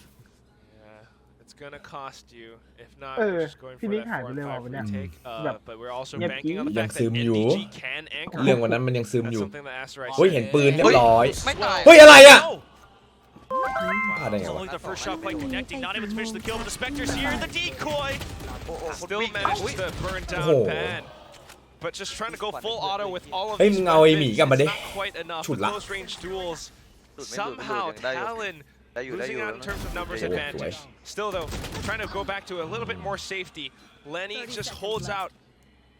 Yeah, it's gonna cost you. If not, เออ we're just going พี่ for นิก that หายไป 4 and เลย 5 ว่ะวันเนี้ย retake. แบบ But we're also เงียบ banking on the ยัง fact ซึ that มอยู่ NDG can anchor. เรื่องวันนั้นมันยังซึมอ That's ยู่ something that Asteroid เฮ้ยเห็นปืนเรียบร้อย ไม่ตาย เฮ้ยอะไรอ่ะ Oh! พลาดได้ไง It's วะ only the first shot quite connecting, not able to finish the kill, but the Spectre's here, the decoy! โอ้โหคน Still วิ่ง managed to burn down Oh. Ban. But just trying to go full auto with all of เฮ้ย these มึงเอาไอ้หมี weapons, กลับมา it's ดิ not quite enough. ฉุด The ละ close range duels. หลุดไม่หลุดไม่หลุด Somehow ยังได้อยู่ Talon ได้อยู่ได้อ losing ยู่ out in terms of numbers Oh, advantage. boy. Still though, trying to go back to a little bit more safety. Lenny just holds out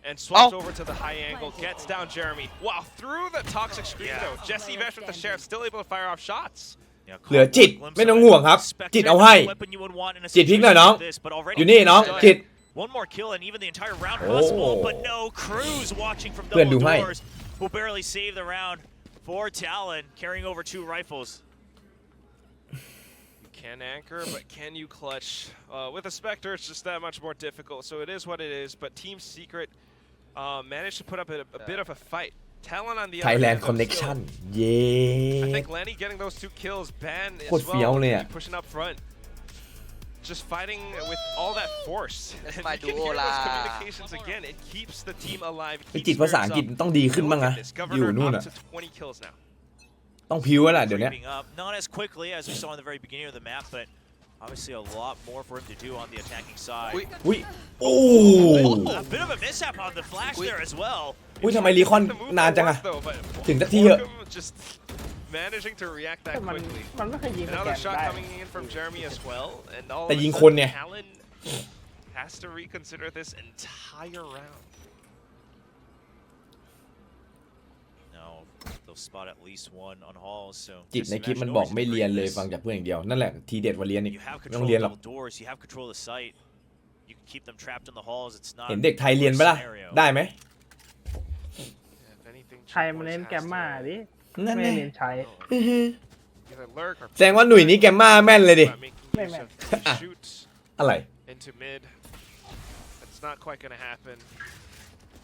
and swaps over to the high angle, gets down Jeremy. Wow, through the toxic screen though. Jesse Vesh with the sheriff still able to fire off shots. เหลือจิตไม่ต้องห่วงครับ จิตเอาให้ จิตพลิกหน่อยน้องอยู่นี่น้องจิต One more kill and even the entire round Oh. possible, but no. Cruz watching from เพื่อนดู double ให้ doors will barely save the round for Talon, carrying over 2 rifles. You can anchor, but can you clutch? With a Spectre, it's just that much more difficult. So it is what it is. But Team Secret managed to put up a bit of a fight. Talon on the other Thailand hand, Connection still, เย้ I think Lenny getting those 2 kills, Ban โคตร as เฟี้ยว well, เลยอะ pushing up front. Just fighting with all that force. And you my can hear duo those lah. communications again. It keeps the team alive. ไอ้จิตภาษาอังกฤษต้องดีขึ้นบ้างนะ อยู่นู่น Governor อ่ะ up to 20 kills now. ต้องพิ้วแล้วล่ะเดี๋ยวนี้ Creeping up, not as quickly as we saw in the very beginning of the map, but obviously a lot more for him to do on the attacking side. อุ้ยโอ้ A bit of a mishap on the flash there as well. อุ้ยทำไมรีคอน The move นานจังอะ worked though, but ถึงสักทีเหอะ Borkum just managing to react แต่ that มัน quickly. มันไม่เคยยิงสแก Another น shot ได้ coming in from Jeremy as well, and all แต่ of a ยิง sudden, คนเนี่ย Talon has to reconsider this entire round. No, จิตในคลิปมันบอกไม่เรียนเลยฟังจากเพื่อนอย่างเดียวนั่นแหละทีเด็ดว่าเรียนอีกไม่ต้องเรียนหรอกเห็นเด็กไทยเรียนปะล่ะได้ไหม ใครมาเล่นแกมมาดิ นั่น ไม่ ไง เล่นใช้ แสดงว่าหนุ่ยนี้แกมมาแม่นเลยดิ ไม่แม่น อะไร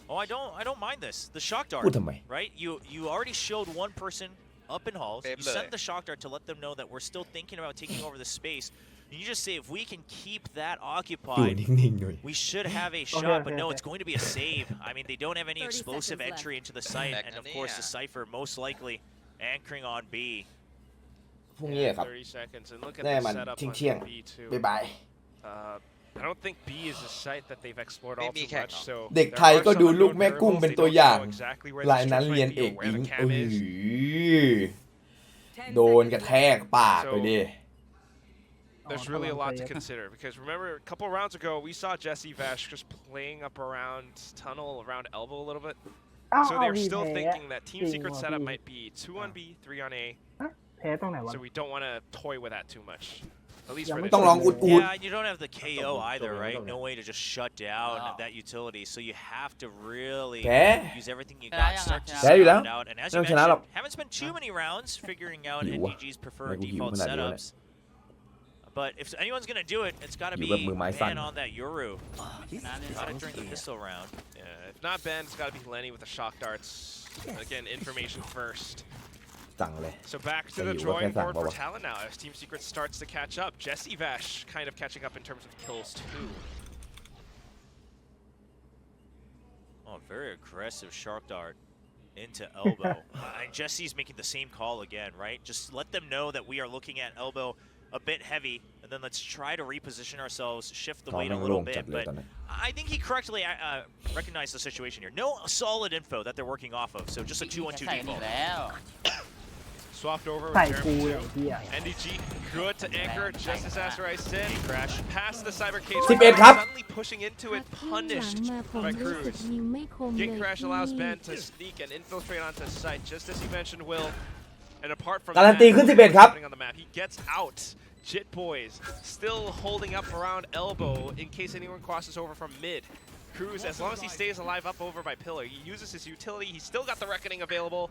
Oh, I don't mind this. The shock dart, พูดทำไม right? You already showed one person up in halls. You sent the shock dart to let them know that we're still thinking about taking over the space. And you just say if we can keep that อยู่ occupied, นิ่งๆหน่อย we should have a shot. But no, it's going to be a save. I mean, they don't have any 30 explosive seconds entry into the site, and of course the Cypher most likely anchoring on B. พรุ่งนี้ครับ แน่มันเที่ยงๆบ๊ายบาย I don't think B is a site that they've explored all too much. So เด็กไทยก็ดูลูกแม่กุ้งเป็นตัวอย่างรายนั้นเรียนเอกอิงโดนกระแทกปากไปดิ There's really a lot to consider because remember a couple rounds ago we saw Jesse Vash just playing up around tunnel, around elbow a little bit. So they're still thinking that Team Secret setup might be 2 on B, 3 on A. แพ้ตรงไหนวะ So we don't want to toy with that too much. At least for ต้องลองอุด Yeah, you don't have the KO either, right? No way to just shut down that utility. So you have to really use everything you got, start to sound out. And as you mentioned, haven't spent too many rounds figuring out NDG's preferred default setups. But if anyone's gonna do it, it's got to be Ben on that Yoru. Gotta drink the pistol round. Yeah, if not Ben, it's got to be Lenny with the shock darts. Again, information first. สั่งเลย So back to the drawing board for Talon now as Team Secret starts to catch up. Jesse Vash kind of catching up in terms of kills too. Oh, very aggressive shark dart into elbow. And Jesse's making the same call again, right? Just let them know that we are looking at elbow a bit heavy, and then let's try to reposition ourselves, shift the weight a little bit. But I think he correctly recognized the situation here. No solid info that they're working off of, so just a 2-1-2 default. Swapped over ใส่ with กู Jeremy ไอ้เหี้ย NDG good to anchor just as Asteroid said. Crash past the cyber cage. 11 ครับ Suddenly pushing into it, punished by Cruz. Gate Crash allows Ben to sneak and infiltrate onto site, just as you mentioned, Will. And apart from การันตีขึ้น 11 ครับ on the map, he gets out. Jit Boys still holding up around elbow in case anyone crosses over from mid. Cruz, as long as he stays alive up over by pillar, he uses his utility. He's still got the reckoning available.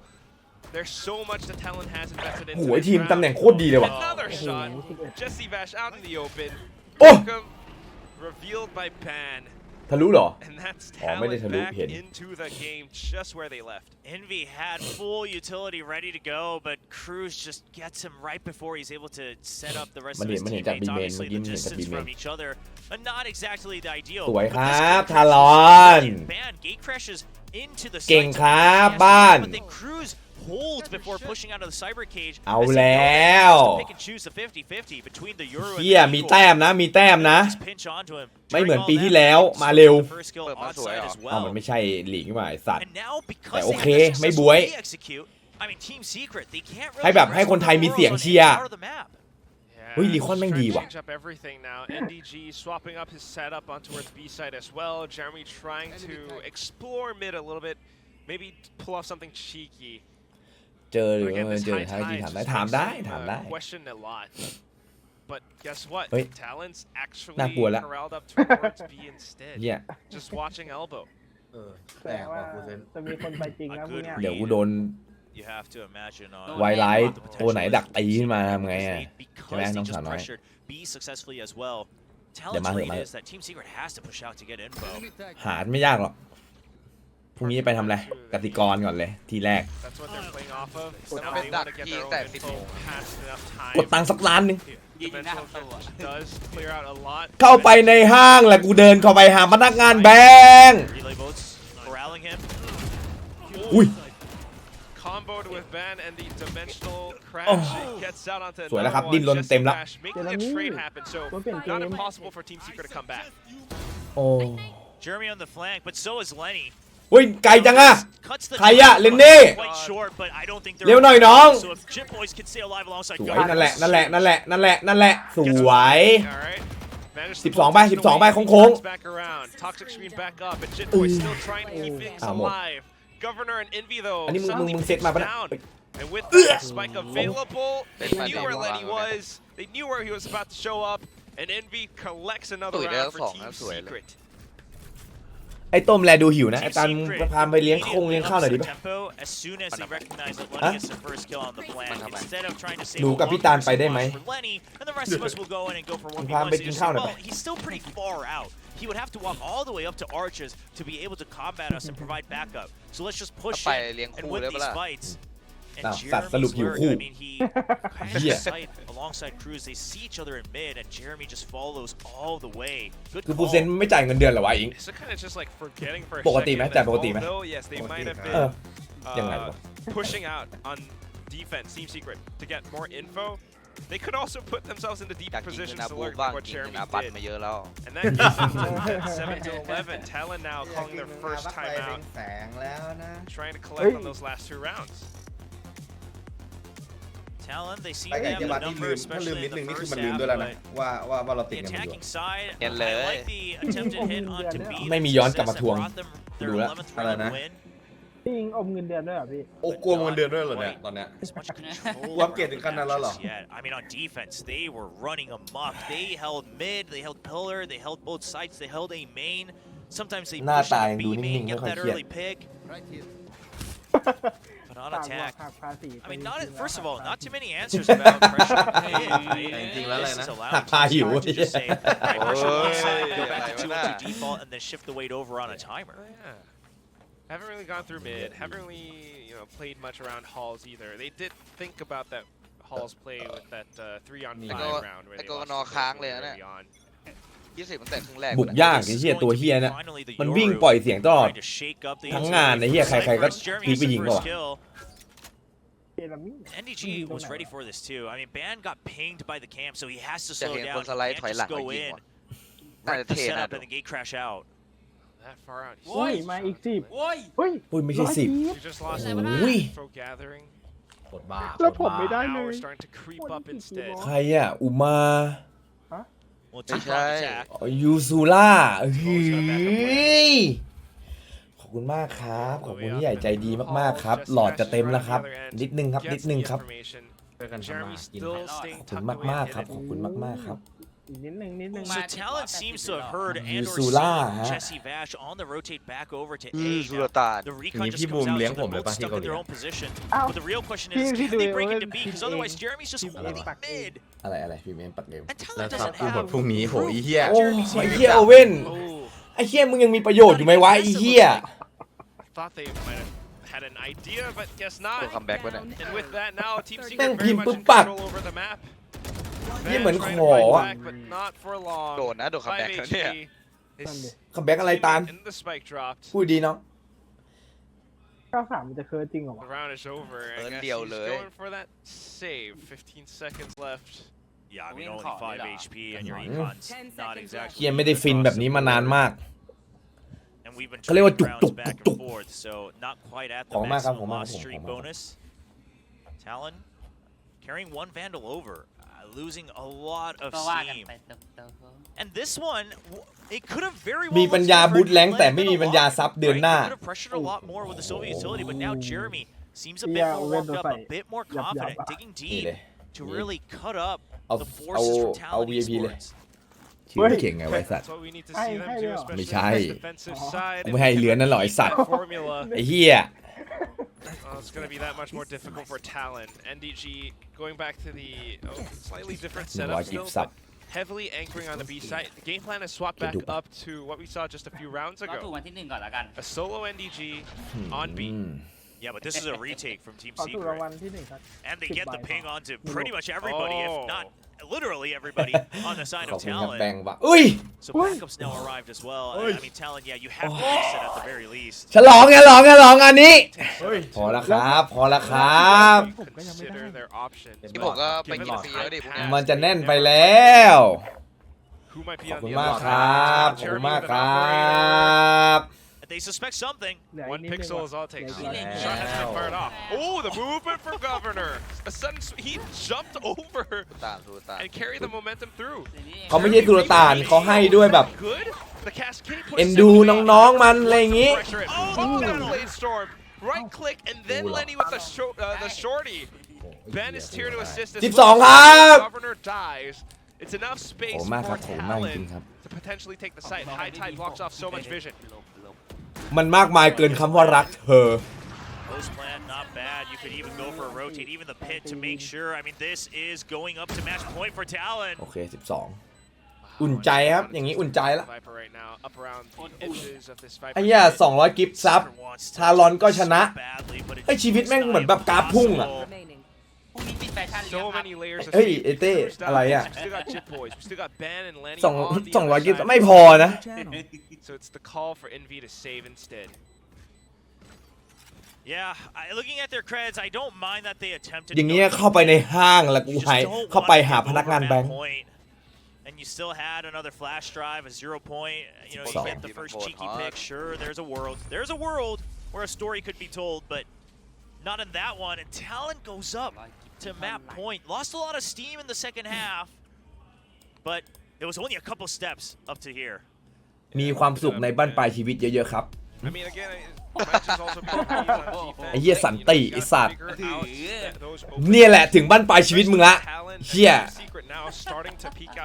There's so much that Talon has invested into โอ้ย this ทีม round. ตำแหน่งโคตรดีเลยว่ะ Another shot. Jesse Vash out in the open. โอ้ Revealed by Ban. ทะลุเหรอ And that's อ๋อไม่ได้ Talon ทะลุ back เห็น into the game just where they left. Envy had full utility ready to go, but Cruz just gets him right before he's able to set up the rest of his teammates. Obviously, the distance from each other, not exactly the ideal. สวยครับทารอน Ban gate crashes into the เก่ง site ครับบ้าน but then Cruz holds before pushing out of the cyber cage. เอาแล้ว Pick and choose the 50-50 between the Euro เฮีย and มี the แต้มนะมีแต้มนะ pinch onto him. ไม่เหมือนปีที่แล้วมาเร็ว The first kill onside as อ้าวมัน well. ไม่ใช่หลีกนี่หว่าไอ้สัตว์ And now because แต่โอ they เค have to ไม่บวย successfully execute, I mean Team Secret, they can't really ให้แบบให้คนไทยมีเสียงเชียร์ part of the map. เฮ้ย Recon แม่งดีว่ะ Change up everything now. NDG swapping up his setup on towards B side as well. Jeremy trying to explore mid a little bit, maybe pull off something cheeky. เจอหรือ But again, ไม่ this เจอ high ทางที่ tide ถาม just ได้ makes ถาม him, ได้ question a lot. But guess what? เฮ้ย Talon's actually น่ากลัวละ corralled up towards B instead. เฮีย Just watching elbow. แปล แต่ ก ว่า ว่ากูเซน จะมีคนไปจริงนะพวกเนี้ย เดี๋ยวกูโดน You have to imagine ไวไลท์ตัวไหนดักตีขึ้นมาทำไงอ่ะ ใช่ไหมน้องสาวน้อย B successfully as well. เดี๋ยว Talent's มาเหอะ read มาเหอะ is that Team Secret has to push out to get info. หาไม่ยากหรอกพรุ่งนี้ไปทำอะไรกติกรก่อนเลยทีแรก That's what they're playing off of. Well, Now it's they not want to get key, their own that's info past enough กด time. ตังค์สักล้านหนึ่ง Dimensional Drift does clear out a lot. เข้าไปในห้างแหละกูเดินเข้าไปหาพนักงานแบงค์ Relay boats corralling him. อุ้ย Comboed with Ben and the dimensional crash gets out onto สวยแล้ว another ครับ one. ดิ้นรน Jesse เต็มแล้ว Vash making a trade happen, so not impossible for Team Secret to come back. โอ้ Jeremy on the flank, but so is Lenny. เฮ้ยไกลจังอะ Cuts the ใครอะเลนนี่ quite short, but I don't think they're เร็วหน่อยน้อง So if Jit Boys can stay alive alongside สวย Governor, นั่นแหละนั่นแหละนั่นแหละนั่นแหละนั่นแหละสวย All right. Managed 12 to pull ไป Jason 12 ไป away. โค้ง Back around. Toxic screen back up, but Jit Boy still trying to keep things alive. Governor and Envy though อันนี้มึง suddenly เซตมาปะ picks เนี่ย down. And with that spike available, they knew where Lenny was. They knew where he was about to show up. And Envy collects another round for Team Secret. ไอ้ต้มแลดูหิวนะไอ้ตันพาไปเลี้ยงข้าวหน่อยดิปะหนูกับพี่ตาลไปได้ไหมพาไปกินข้าวหน่อย He would have to walk all the way up to Arches to be able to combat us and provide backup. So let's just push in and win these fights. And Jeremy's work, I mean, he has a sight alongside Cruz. They see each other in mid, and Jeremy just follows all the way. Good คือ call. ปูเซนไม่จ่ายเงินเดือนเหรอวะอิง So kind of just like forgetting for a ปกติไหม second จ่าย that ปกติไหม although yes they might have ยังไง been วะ pushing out on defense, Team Secret, to get more info, they could also put themselves into deep อยากกิน positions นะ to บู learn บ้าง what กิน Jeremy นะปัด did. มาเยอะแล้ว And that gives them to 7 to 11. TLN now อยาก calling กิน their มา first บักไฟ time เป็น out, แสงแล้วนะ trying to collect on those last 2 rounds. Talon, they seem ไป to ไก่ have เจ the บัตนี่ number, ลืมถ้าลืม especially นิด in นึง the นี่คือ first มันลืม half. ด้วยแล้วนะ But ว่าเราติด the กันอยู่ attacking side, Yan I le. like the attempted hit onto B. ไม่มีย้อนกลับมาทวง Brought them their ดูแล้ว 11th อะไร round นะ win. พี่ยิงอมเงินเดือนด้วยเหรอพี่ โอ้กลัวเงินเดือนด้วยเหรอเนี่ยตอนเนี้ย As much control กูอัปเกรดถึงขั้นนั้นแล้วเหรอ just yet. I mean, on defense, they were running amok. They held mid, they held pillar, they held both sides, they held A main. Sometimes they หน้า push ตา into ยังดู B นิ่ง main, ๆไม่ get ค่อย that เครียด early pick. But on ต่าง attack, หักภาษี I mean, first of all, not too many answers about pressure on mid. Jing lah This lah is na. allowing Hak Team hiu. Secret to just say, right, pressure on one side, go Oi, back to gimana? 2-2 default, and then shift the weight over on a timer. Yeah. Haven't really gone through mid. Haven't really, played much around halls either. They did think about that halls play with that 3-on-5 round where they lost early on. 20ตั้งแต่ครึ่งแรก บุกยากไอ้เหี้ยตัวเหี้ยเนี่ยมันวิ่งปล่อยเสียงตลอด ทั้งงานไอ้เหี้ยใครๆก็พีไปยิงเปล่าวะ เจรามี่ NDG was ready for this too. I mean, Ban got pinged by the camp, so he has to จะ slow เห็น down. คนสไลด์ He ถอย can't หลัง just มา go ยิง in, ว่ะน่าจะ break the เท่น่า setup, ดู and then gate crash out. That far out. โอ้ยมาอีก10เฮ้ย อุ้ยไม่ใช่10 You just lost Ui. Pro Gathering. กดบ้า แล้วผมไม่ได้ Now เล we're ย starting to creep up instead. ใครอ่ะอุมา Well, Hey, two-pronged Shai. attack. ยูซูล่าเฮ้ยขอบคุณมากครับ ขอบคุณที่ใหญ่ใจดีมากๆครับ หลอดจะเต็มแล้วครับ นิดนึงครับ นิดนึงครับ ช่วยกันทำมา Jeremy กิน still ข staying อบคุณ tucked มาก away ๆครับ ขอบคุณมากๆครับ อีกนิดนึง So Talon seems to have heard and or Yusula, seen huh? Jesse Vash on the rotate back over to อือ A. สุล Now, ต่าน the recon Ni just Pi comes Boom out, liang so they'reผมเลย both ปะที่ stuck in their เกาหลี own position. Ow. But the real question Pi is, Pi can they Boom break liang into B? Because Pi otherwise, Boom. Jeremy's just Pi Boom holding liang mid. อะไรพี่เมนปัดเร็ว And แล้ Talon วซับ doesn't กูหมด have พรุ่งนี้โหอีเหี้ย โอ้ไอ้เหี้ยโอเว่น Oh, ไอ้เหี้ยมึงยังมีประโยชน์อยู่ไหมวะไอ้เหี้ย thought they might have had an idea, but guess ตัว not. คัมแบ็กวะเนี่ย And with that, now Team แม่ง Secret พิ very มพ์ much ปึ๊บ in ปัด control over the map. เหี้ยเหมือน Van ข trying to อ fight อ่ะ back, but not for long. โดนนะโดนคัมแบ็ก 5 แล้วเนี่ย HP is คัมแบ็กอะไรตาล and the spike dropped. พูดดีเนาะ 93มันจะเคิร์ดจริงเหรอ The วะ round is over. I guess Deal he'sเลย going for that save. 15 seconds left. Yeah, I mean, only 5 HP and your econ's not เหี้ย exactly. ไม่ได้ฟินแบบนี้มานานมาก And we've been เขาเรียกว่า trading rounds จุกๆ back จุก and forth, so not quite at ขอบ the คุณมากครับ maximum ขอบคุณมาก loss ครับ streak ขอบคุณมาก bonus. Talon carrying one Vandal over, losing a lot of ก็ว่ากัน steam. ไปเติม And this one, it could have very มี well ปัญญา looked บูท different. แรงแต่ Led ไม่ been มี a ปัญญา lot, ซับเดือน right? หน้า They could have pressured a lot more with the Soviet utility, but now Jeremy seems a bit Yeah, more we're worked up, a fight. bit more Yup, yup. confident, digging นี่ deep เลย to really cut up เอา the เอา forces from เอา Talon VIP เลย Esports. ชื่อเก่งไงไว้สัตว์ That's what we need to Hey, see them hey, do, yo. especially ไม่ใช่ on the defensive side. กูไม่ให้เหลือนั่นหรอไอ้สัตว์ Formula. ไอ้เหี้ย Oh, it's going to be that much more difficult for Talon. NDG going back to the slightly different setup still, but heavily anchoring on the B side. The game plan has swapped back up to what we saw just a few rounds ก็ถูก ago. วันที่ 1 ก่อนละกัน A solo NDG on B. Yeah, but this is a retake from Team ขอถูกราง Secret. วัลที่1ครับ And they get the 10 ping ใบ onto pretty much everybody, if Oh. not literally everybody on the side ขอบ of คุณครับแบง Talon. ค์ว่ะอุ้ย So backups now arrived as well. I mean, Talon, yeah, you have to reset at the very least. ฉลองอันนี้ พอแล้วครับ พอแล้วครับ Consider their options. ที่ผมก็ไปกินฟรีแล้วดิพวกเนี้ย มันจะแน่นไปแล้ว Who might be ขอบ on คุณ the มาก other ค side? รับ ขอบ Jeremy คุณมาก with ค an รั operator. บ They suspect something. เหลืออีก One นิดนึง pixel ว่ะ is all it takes. เหลืออีกนิดนึง Shot has been fired off. Oh, the movement from Governor. A sudden, he jumped over ตามสุลต่าน and carried the momentum through. เขาไม่ใช่ตุลตานเขาให้ด้วยแบบ Good. The cascade puts เอ็นดู Symphony น้องๆมันอะไรอย่างงี้ pressure it. Oh, that blade storm. Right click and then Lenny with the shorty. Ben is here to assist. 12 ครับ Governor dies. It's enough space for Talon to potentially take the site. High Tide blocks off so much vision. มันมากมายเกินคำว่ารักเธอ Post plant, not bad. You could even go for a rotate, even the pit to make sure. I mean, this is going up to match point for Talon. โอเค12อุ่นใจครับอย่างนี้อุ่นใจละไอ้เหี้ย200 กิฟต์ซับทารอนก็ชนะไอ้ชีวิตแม่งเหมือนแบบกราฟพุ่งอ่ะเฮ้ยเอเต้อะไรอ่ะ200 กิฟต์ไม่พอนะอย่างเงี้ยเข้าไปในห้างแล้วกูเข้าไปหาพนักงานแบงค์And you still had another flash drive, a 0 point. You know, you get the first cheeky pick. Sure, there's a world where a story could be told, but not in that one. And Talon goes up to map point. Lost a lot of steam in the second half, but it was only a couple steps up to here. มีความสุขในบ้านปลายชีวิตเยอะๆครับไอ้เหี้ยสันติไอ้สัตว์เนี่ยแหละถึงบ้านปลายชีวิตมึงละเหี้ย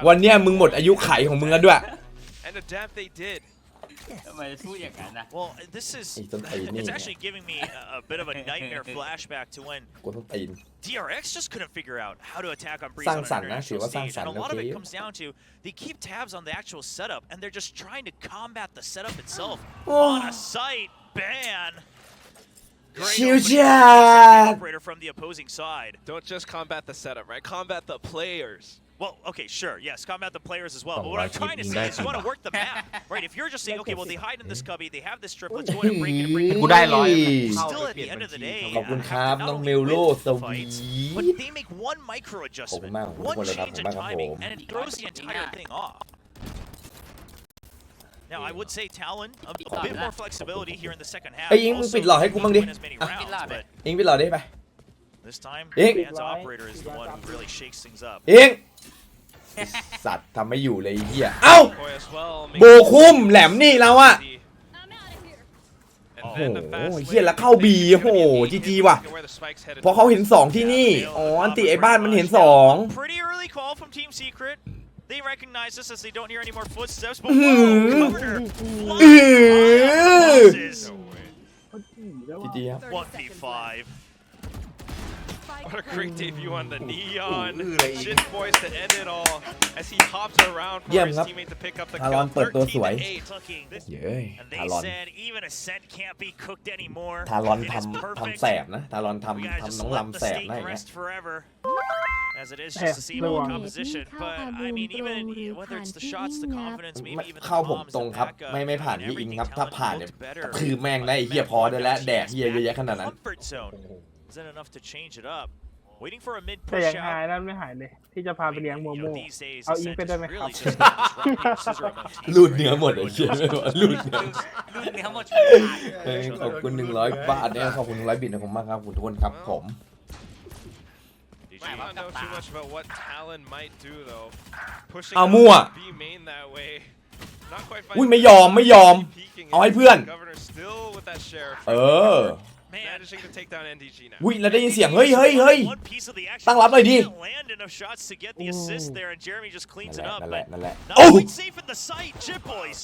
วันเนี้ยมึงหมดอายุไขของมึงแล้วด้วย Well, this is it's actually giving me a bit of a nightmare flashback to when DRX just couldn't figure out how to attack on Breeze on an international stage, and a lot of it comes down to they keep tabs on the actual setup, and they're just trying to combat the setup itself on a site ban. Operator from the opposing side. Don't just combat the setup, right? Combat the players. Well, okay, sure, yes, combat the players as well. But what I'm trying to say is you want to work the map, right? If you're just saying, okay, well, they hide in this cubby, they have this strip, let's go ahead and break it and break it. กูได้ร้อย Still at the end of the day, ขอบคุณครับน้องเมลโลสวี but they make one micro adjustment, one change in timing, and it throws the entire thing off. Now, I would say Talon, a bit more flexibility here in the second half. ไอ้ยิงมึงปิดหลอดให้กูบ้างดิ ยิงปิดหลอดได้ไป This time, Ing. Man's operator is the one who really shakes things up. ยิงสัตว์ทำไม่อยู่เลยเหี้ยเอ้าโบคุ้มแหลมนี่แล้วอะโอ้โหเหี้ยแล้วเข้าบีโอ้โหจีว่ะเพราะเขาเห็น2ที่นี่อ๋ออันติไอ้บ้านมันเห็น2 Pretty early call from Team Secret. They recognize this as they don't hear any more footsteps. But whoa, Governor! จีครับ 1v5. What a great debut on the Neon. Shit boys to end it all as he hops around for his teammate to pick up the kill. 13-8. เย้ย And ทา they รอน said even a scent can't be cooked anymore. ทารอน It is ทำ perfect. แสบนะทารอน We gotta ทำ just น้อง let ลำ the แสบ state นะอย่างเงี้ย rest forever. As it is just the same old composition, but I mean, even whether it's the shots, the confidence, maybe even the เข้าผม bombs, ตรง the ครับ backup, ไม่ผ่าน and ที่อิง everything ครับถ้า Talon ผ่านเนี่ย looked better. คือแม่งได้เหี้ยพอได้แล้วแดกเหี้ยเยอะแยะขนาดนั้น Comfort zone isn't enough to change it up. Waiting for a mid แต่ push ยังหาย out. นั่นไม่หายเลยที่จะพาไปเลี้ยงโม You โม่ know, these days, เอาอิง Ascent ไปได้ is ไหมครับ really just rock, paper, scissors among teams รูด right เนื้อ now. หมดไอ้เหี้ยไม่บอกรูดเนื้อ ขอบคุณ100 บาทเนี่ยขอบคุณ100 บิตนะผมมากครับคุณทุกคนครับผม Might not know too much about what Talon might do though. Pushing เอามั่ว B main that way. Not quite อุ้ย finding ไม่ยอม peeking เอาให้เพื่อน Governor still with that share. เออ Managing to take down NDG now. อุ้ยแล้วได้ยินเสียงเฮ้ย One piece of the action ตั้งรับหน่อยดิ didn't land enough shots to get the assist there, and Jeremy just cleans it up. นั่นแหละ But นั่นแหละ not โอ้ quite safe in the site, Chip boys.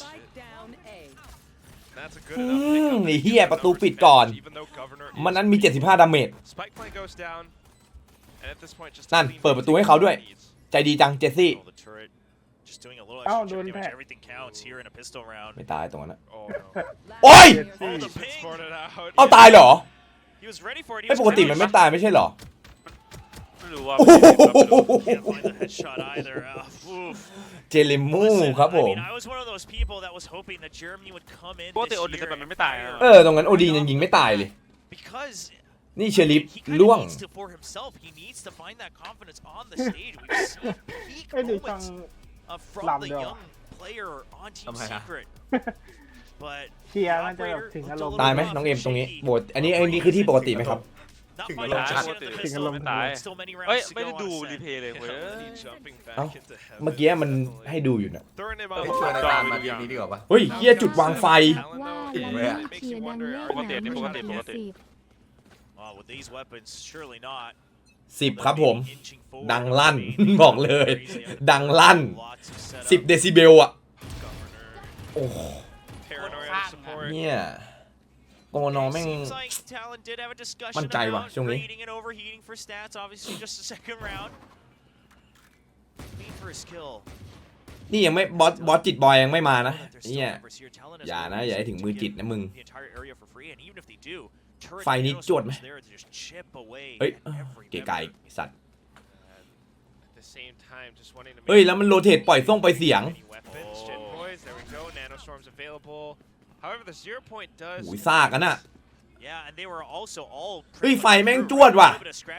That's a good enough pickup. ไอ้เหี้ยประตูปิดก่อน Even though Governor มันนั้นมี75 ดาเมจ Spike point goes down. And at this point just นั่นเปิดประตูให้เขาด้วยใจดีจังเจสซี่ Oh, the turret just doing a little Oh, extra doing damage. that. Everything counts here in a pistol round. ไม่ตายตรงนั้นนะ Oh no. โอ้ย Oh, the ping. Sported out. เอาตายเหรอ He was ready for it. He ไม่ was ปกติ ready. มันไม่ตายไม่ใช่เหรอ ไม่รู้ว่า Can't find the headshot either. Oof. เจลิมูครับผม I mean, I was one of those people that was hoping that Germany would come in ปกติ this โอดิ year แต่มัน and ไม่ตาย fire เออตรงนั้นโอดียังยิงไม่ตายเลย because นี่เชลิฟ he kind ล่ว of ง needs to for himself. He needs to find that confidence on the stage. We've seen peak เอ้ยเดี๋ยวฟัง moments from the ลำเดียว young player on Team Tama ya. Secret. But เชียร์น่าจะแบบถึงอารมณ์ ตายไหมน้องเอ็มตรงนี้โบดอันนี้คือที่ปกติไหมครับ Not ถึง finding ลงชัด the pistol, ถึงอารมณ์ but ตาย still many เฮ้ย rounds to ไม่ go ได้ on ดู a รี set. เพย์เลยเว้ย เอ้าเมื่อกี้มันให้ดูอยู่นะ ไอ้ชวนตามมาทีนี้ดีกว่าปะ เฮ้ยเฮียจุดวางไฟ ว่า จริง แล้ว เลยอะ เชียร์ดังเลิก ปกตินี่ปกติ Oh, with these weapons, surely not. 10 ครับผม Inching forward. ดังลั่น บอกเลย ดังลั่น Lots of setup. 10 เดซิเบลอะโอ้ Paranoia support. เนี่ยโกนอแม่ง Seems like Talon did have a discussion มั่นใจว่ะ about ช่วงนี้ rating and overheating for stats. Obviously, just a second round. Need for his kill. นี่ยังไม่บอสจิตบอยยังไม่มานะ There's still เนี่ย members here. Talon has อย่า no นะอย่าให้ reason ถึง to มือ give จิตนะมึง the entire area for free, and even if they do, turret ไฟนี้ nanos จวดไหม was there to just chip away เฮ้ย every เก๋ไก่ member. สัตว์ At the same time, just wanting to เฮ้ย make แล้วมันโรเทตปล่อยส่งไปเสียง many weapons. Gen boys, there we go. Nanostorms available. However, the 0 point does. โอ้ยซากกันน่ะ Yeah, and they were also all เฮ้ยไฟแม่งจวดว่ะ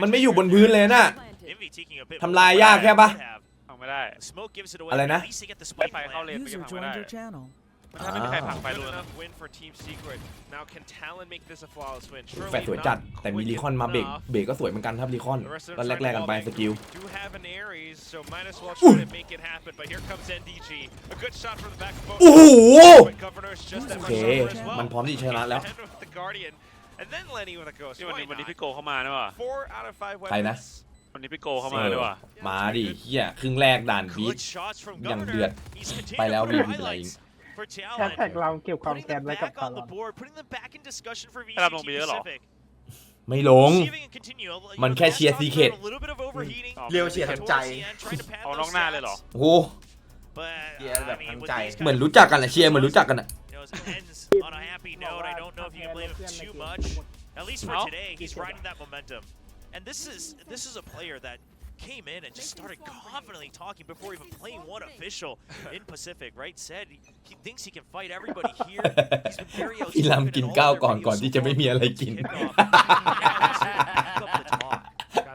มันไม่อยู่บนพื้นเลยน่ะ Envy taking a bit ทำลายยากแค่ปะ พังไม่ได้ Smoke gives it away. อะไรนะ At least they get the ไม่ spike ไฟเข้า plant. เลนไปพังไม่ได้มันถ้าไม่มีใครพังไฟ Good รู้นะ enough win for Team Secret. Now can Talon make this a flawless win? แฟดสวยจัด แต่มีรีคอนมาเบรกก็สวยเหมือนกันครับรีคอน The rest of ตอน them แรกๆกันไปสกิล do have an Ares, so might as well try to make it happen. But here comes NDG. A good shot from the back of both. โอ้โห But Governor's just that โอ much เค stronger as well. มันพร้อมที่จะชนะแล้ว Ahead with the Guardian, and then Lenny with a ghost. ที่วัน Why นี้ not? พี่โกเข้ามาด้วยว่ะ 4 out of 5 ใครนะ weapons. วันนี้พี่โกเข้ามาด้วยว่ะ มาดิเฮียครึ่งแรกด่านบีท Good shots from อย่าง Governor. เดือด He's continuing ไปแล้ว to มี put เป็นไร highlights for แฮชแท็ก Talon. เราเก็บความ Putting แค้น them ไว้กับ back คา on ร์ล the อน board, putting them back in discussion for ให้เราลง VCT ไปเยอะเหรอ Pacific. ไม่ลง Receiving and continue. You มัน know, แค่ the เชียร์ Nats Secret talked about a little bit of overheating เรียวเชียร์ทั้งใจ towards the end, trying to pad เอา those น้องหน้าเลยเหรอ stats. โอ้โห But, เชียร์แบบ I ทั้ mean, ง with ใจ these เหมือน guys, รู้จักกันอะเชียร์เหมือนรู้จักกันอะ you know, it ends on a happy note. I don't know if you can blame him too much. At least for No. today, he's riding that momentum. And this is a player that came in and just started confidently talking before even playing one official in Pacific, right? Said he thinks he can fight everybody here. He's been very พี่ลำกินข้าวก่อนที่จะไม่มีอะไรกิน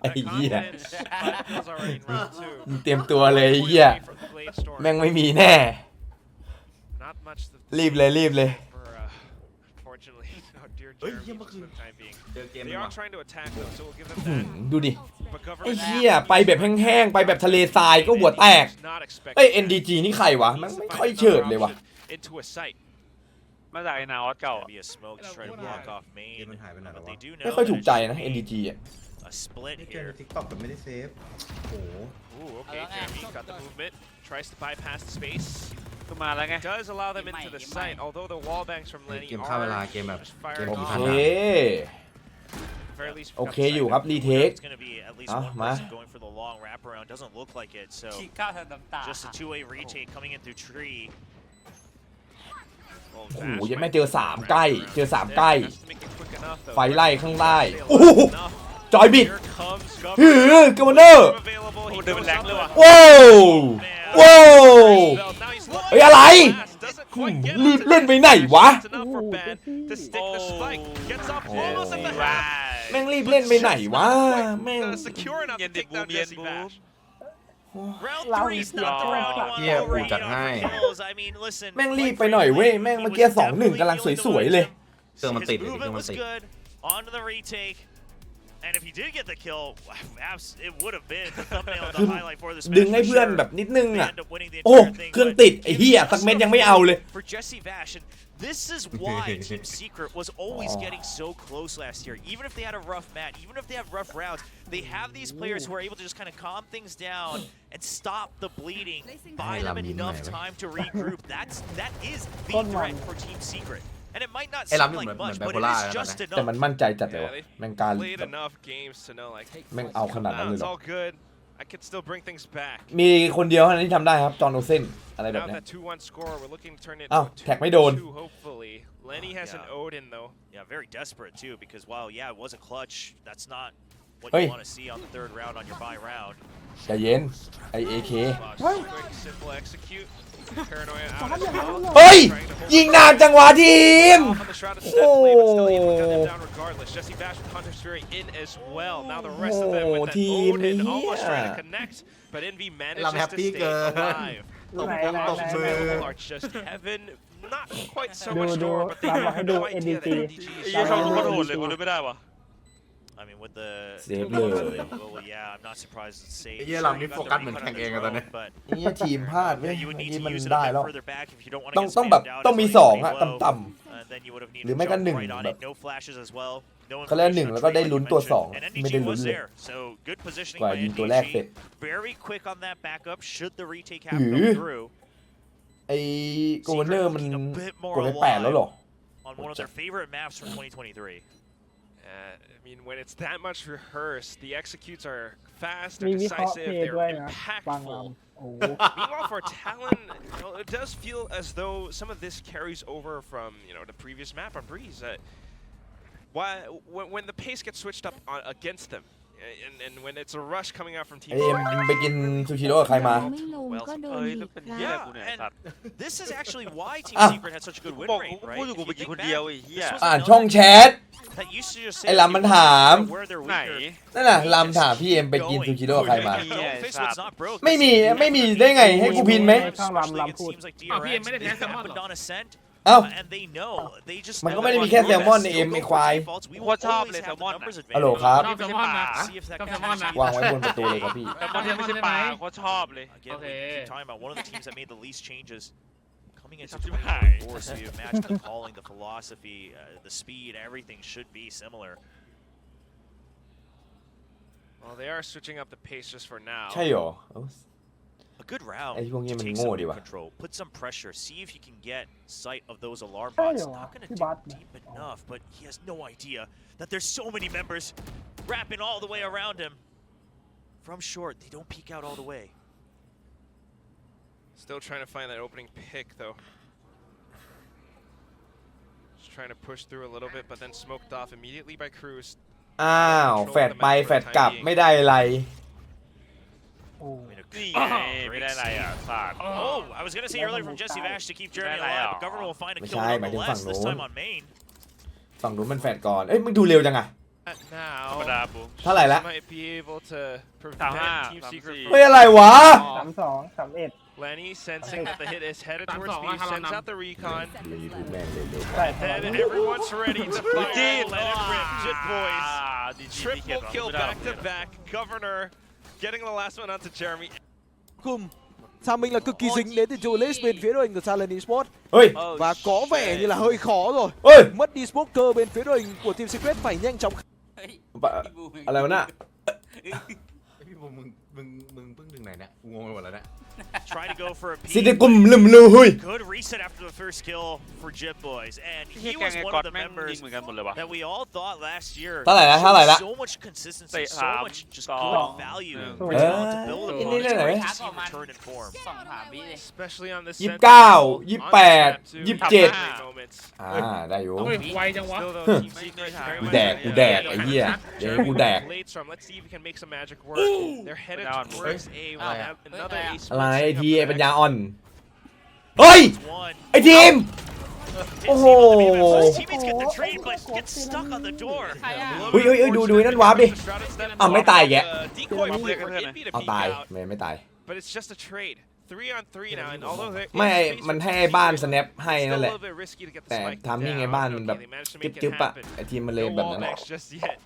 ไอ้เหี้ย เตรียมตัวเลยไอ้เหี้ย แม่งไม่มีแน่ รีบเลย เฮ้ยเหี้ยเมื่อคืนเจอเกม They นึง are ว่ะ trying to attack though, so we'll give them หืม that. ดูดิ But ไอ้ Governor เหี้ยไปแบบแห้งๆ ไปแบบทะเลทรายก็หัวแตก not expecting เอ้ย that. NDG นี่ใครวะมันไม่ค่อยเฉิดเลยว่ะ Into a site. มาจากไอ้นาออสเก่า Be a smoke to try to block off main. เกมมันหายไปไหนแล้ว But วะ they do ไม่ know ค่อยถูกใจ that นะ it's NDG อ่ะ a split นี่เกม here. ในทิกตอกแบบไม่ได้เซฟโอ้โห Ooh, okay, Jeremy got the movement. Tries to bypass the space. ก็มาแล้วไง Does allow them into the site, although the wall banks from Lenny เกมเข้าเวลา are เกมแบบ just เก firing ม โอ กี่ เค พัน off. อะ Very least โอ we got เค the site อยู่ครับ รีเทค It's going to be at least Ah, one ma. person going for the long wraparound. Doesn't look like it. So ข้าวแทนน้ำตา just a two-way retake coming in through tree. Well, โอ้โห Vash ยัง might ไม่เจอ be 3 ใกล้ เจอ 3 ใกล้ Has to make it quick enough, though. ไฟไล่ข้างใต้ Stay โอ้โห alive enough. จอยบิด Here comes หือ Governor. กเนอร์ Available. He เดินเป็น goes แรง up เลยว่ะ ว้าวว้าว Now he's เฮ้ยอะไร doesn't quite get รี it. บเล่นไปไหนวะ It's enough for Ben to stick the spike. Gets up almost at the ว้า half. แม่งรีบเล่นไปไหนวะ แม่ง Secure enough to take down Jesse Vash. Round Loud three is and not the round you want to Yeah, overheatจัด on ให้ for kills. I mean, listen. แม่งรีบ quite ไปหน่อย frankly, เว้ย แม่ง he เมื่อ was กี้ 2-1 definitely กำลัง feeling the สวยๆเลย momentum. เครื่องมัน His ติดเครื่ movement องมัน was ติด good. Onto the retake. And if he did get the kill, it would have been the thumbnail, the highlight for this ดึง match ให้ for เพื่อน sure. แบบนิดนึง They อ่ะ end up winning the โอ้ entire thing, เครื่อง but ติดไอ้เหี้ยสักเม็ดยังไม่เอาเลย for Jesse Vash, and this is why Team Secret was always getting so close last year. Even if they had a rough match, even if they have rough rounds, they have these players who are able to just kind of calm things down and stop the bleeding, buy them enough time to regroup. That is the threat for Team Secret. And it might not seem like much, but it is just แต่ enough. มันมั่นใจจัดเลย Yeah, ว่ะ they แม่งการ played enough games to know, like, แม่งเอาขนาดนั้น no, เลย it's เหรอ all good. I can still bring things back. มีคนเดียวเท่านั้นที่ทำได้ครับ จอห์นโอเซนอะไรแบบ Now เนี้ย that 2-1 score, we're looking to turn it อ้าว into แท็กไม่โดน 2-2, hopefully. Lenny has an Odin, though. Yeah, very desperate too, because while it was a clutch, that's not what Hey. you want to see on the third round on your buy round. ใจเย็น ไอเอเค Quick, simple execute. Paranoia out as well. เฮ้ย Trying to hold ยิงนานจังหวะทีม off on the shrouded set play, but still able to gun them down regardless. Jesse Vash with Hunter's Fury in as well. Now the rest of them with that ทีม Odin นี้ almost trying to connect, but Envy เรา manages แฮป to ปี้ stay เกิน alive. ตบ ไหน มือ ไหน ตบมือ People are just heaven. Not quite so much ดู door, but they เรา have ให้ดู no idea that NDG NDG ไอ้ is ยี่ชอบรู้ว่าโหดเลยกูรู้ไม่ได้วะ I I mean, with the เซฟเลย well, yeah, I'm not surprised it's safe. ไอ้เหี้ยลำนี้โฟกัสเหมือนแข่งเองอะตอนนี้ But นี่ทีมพลาดเว้ย you would เมื่อ need กี้ to มัน use it ได้ a แล้ว bit further back if you don't want to ต้อง get ต้องแบบ spammed out ต้องมี as สอง well. อะต่ำ Then you would have needed หรือ to ไม่ก็ jump หนึ่ง right on แบ it. บ No flashes as well. No เขาเล่นหนึ่ง information แล้วก็ได้ trade ลุ้น like ตัว you สอง mentioned. And ไม่ได้ NDG ลุ้น was เลย there. So good positioning กว่า by ยิงตัวแรกเสร็จ NDG. Very quick on that backup. Should the retake หื have อ come through ไอ้โกเวเนอร์มันกดไป8แล้วเหรอ on one of their favorite maps from 2023. I mean, when it's that much rehearsed, the executes are fast, they're มีวิเคราะห์ decisive, เพย์ด้วย they're นะบางล impactful. ำโอ้โห Meanwhile, for Talon, it does feel as though some of this carries over from the previous map on Breeze. When the pace gets switched up against them, and when it's a rush coming out from ไอ้ teams. เอ็มไปกินซูชิโร่กับใครมา ไม่ลงก็โดนอีกครับ Yeah, and this is actually why Team Secret had such a good win บอก rate, กู right? พูดอยู่กู If ไป you กิน think คนเดียว back, ไอ้เหี้ย this was อ่าน another ช่องแชท that used to just say ไอ้ลำมันถาม where they're ไหน weaker. นั่นน่ะลำถามพี่เอ็มไปกินซูชิโร่กับใครมา Don't fix what's not broke. ไม่มีได้ไงให้กูพินไหม ช่องลำพูด พี่เอ็มไม่ได้แพ้แซลมอนเหรอ เอ้า And they know they just มันก็ไม่ได้มีแค่แซลมอนในเอ็มไอ้ควาย โคตรชอบเลยแซลมอนอะ ฮัลโหลครับ ชอบแซลมอนนะ See if that ชอบแซ can ลมอนนะ วางไว้บนประตูเลยครับพี่ แซลมอนที่ไม่ใช่ปลาโคตรชอบเลย Again, we keep talking about one of the teams that made the least changes coming into It's 2024. So you imagine the calling, the philosophy, the speed, everything should be similar. Well, they are switching up the pace just for now. ใช่หรอเอ้า A good round ไอ้พวกนี้ to มัน take โง่ some ดี in ว่ะ control, put some pressure, see if he can get sight of those alarm ใช่ bots. เหรอ Not going to พี่ dig บัส deep enough, but he has no idea that there's so many members wrapping all the way around him. From short, they don't peek out all the way. Still trying to find that opening pick, though. Just trying to push through a little bit, but then smoked off immediately by Cruz. อ้าวแฟดไปแฟดกลับไม่ได้อะไร โอ้ I mean, นี่ไงไม่ได้อะไรอ่ะสาด Oh, I was going to say earlier from Jesse Vash to keep Jeremy alive, but Governor will find a kill Mày nonetheless, thằng this lố. time on main. ฝั่งนู้นมันแฟดก่อน เอ้ยมึงดูเร็วจังอะ ธรรม Now, ดาบูม เท่าไหร่ละ might be able to prevent Tama, Team tama Secret si- เฮ้ย from อะไรวะ 32 31 Lenny sensing that the hit is headed towards Tama, B, tama, sends tama. out the recon. เลยยูทูบแม่งเลย ใช่ And everyone's ready to fire. Let it rip, Jit Boys. ดีจี Triple kill back to back. Governor getting the last one onto Jeremy. Cùng Sang Minh là cực kỳ dính đến từ Julius bên phía đội hình của TLN Esports เฮ้ย và có vẻ như là hơi khó rồi. เฮ้ย Mất đi smoker bên phía đội hình của Team Secret phải nhanh chóng อะไรวะน่ะ พี่บูมมึงเพิ่งถึงไหนเนี่ยกูงงไปหมดแล้วเนี่ย Try to go for a สิ peek. เดกุมลืมลือเฮ้ย Good reset after the first kill for Jit Boys, and ที่ he แกง was ไอ้ one ก๊อ of ต the แม่งยิ members งเหมือนกันหมดเลยวะ that we all thought last year เท่าไหร่ละเท่าไหร่ละ so much consistency, Say, so much just so- good value Yeah. for Talon to build upon. นี่ It's ไหน great to see him return in form. Especially on this 29 28 27 moments. อ่าได้อยู่ ไวจังวะ Still though, Team Secret very กู much แดกกูแดกไอ้เหี้ยเดี๋ยวกูแดก Blades from. Let's see if we can make some magic work. They're headed Down. towards a another ace. อะไรไอ้ทีไอ้ปัญญาอ่อน เฮ้ย One. ไอ้ทีม Didn't Oh. seem to be able to- his teammates get the trade, but gets stuck on the door. เฮ้ยดูนั่นวาร์ปดิ อ้าวไม่ตายอีกแก Decoy Mong play liệt for hơn Envy to เอา peek ตาย out, ไม่ตาย but it's just a trade. 3 on 3 now, and although there ไม่ is space มัน for ให้ Team ไอ้บ้าน Secret, สแนปให้ it's still นั่น a แหละ little bit risky to get the แต่ spike ทำมิ่ง down. ไอ้บ้าน Okay, มันแบบ they managed to จึ๊ make บ it จึ๊บอะ happen. ไอ้ทีมมันเลย No แบบ wall นั้น backs just yet.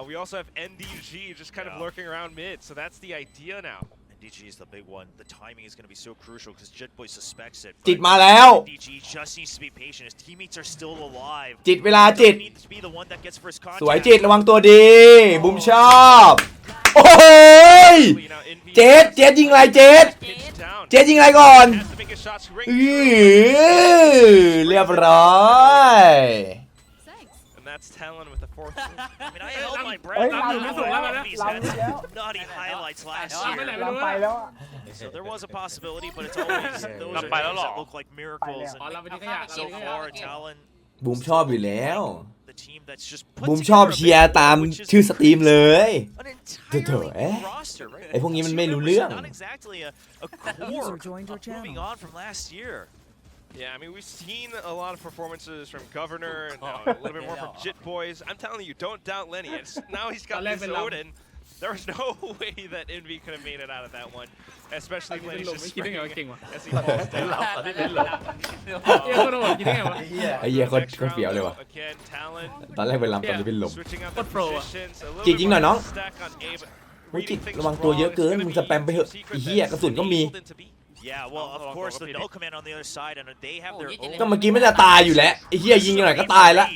We also have NDG just kind of Yeah. lurking around mid, so that's the idea now. DG is the big one. The timing is going to be so crucial because Jit Boy suspects it. จิตมาแล้ว DG just needs to be patient. His teammates are still alive. จิตเวลาจิต He needs to be the one that gets first สวย contact. จิตระวังตัวดี บุมชอบ โอ้ย Now, Envy เจดยิงอะไรเจด pitched down. เจดยิงอะไรก่อน Has to make his shots ring อื้ true. อเรียบร้อย And that's Talon with the fourth. I mean, I held my เฮ้ย breath. ลำ I อีก don't แล้ว know if he's ลำ had อีกแล้ว some naughty highlights last ไป year. ไหนไม่รู้ ลำไปแล้วอะ So there was a possibility, but it's always those are Lắm bài đó things that lỏ. look like miracles. Bài Ờ, And làm cái gì so far, Talon, บูมชอบอยู่แล้ว the team that's just put บูมชอบ together a เชียร์ big ตาม which is ชื่อสตรีมเลย an เถอะ entirely new roster, right? ไอ้พวกนี้มันไม่รู้ Two เรื่อง members, not exactly a core of moving on from last year. Yeah, I mean, we've seen a lot of performances from Governor and now a little bit more from Jit Boys. I'm telling you, don't doubt Lenny. Now he's got this Odin There was no way that Envy could have made it out of that one, especially when he's just spraying as he falls ไอ้เหี้ยโคตรเฟี้ยวเลยว่ะ Again, Talon ตอนแรกเป็นลำตอนนี้เป็นลม switching up the positions, a little จริงๆหน่อยน้อง bit of stack on A, but อุ๊ยกิจ reading things ระวังตัวเยอะเกิน wrong. มึงสแปมไปเถอะไอ้เหี้ยกระสุนก็มี Yeah, well, of course, the no command on the other side, and they have their own. ก็เมื่อกี้มันจะตายอยู่แล้วไอ้เหี้ยยิงหน่อยก็ตายละ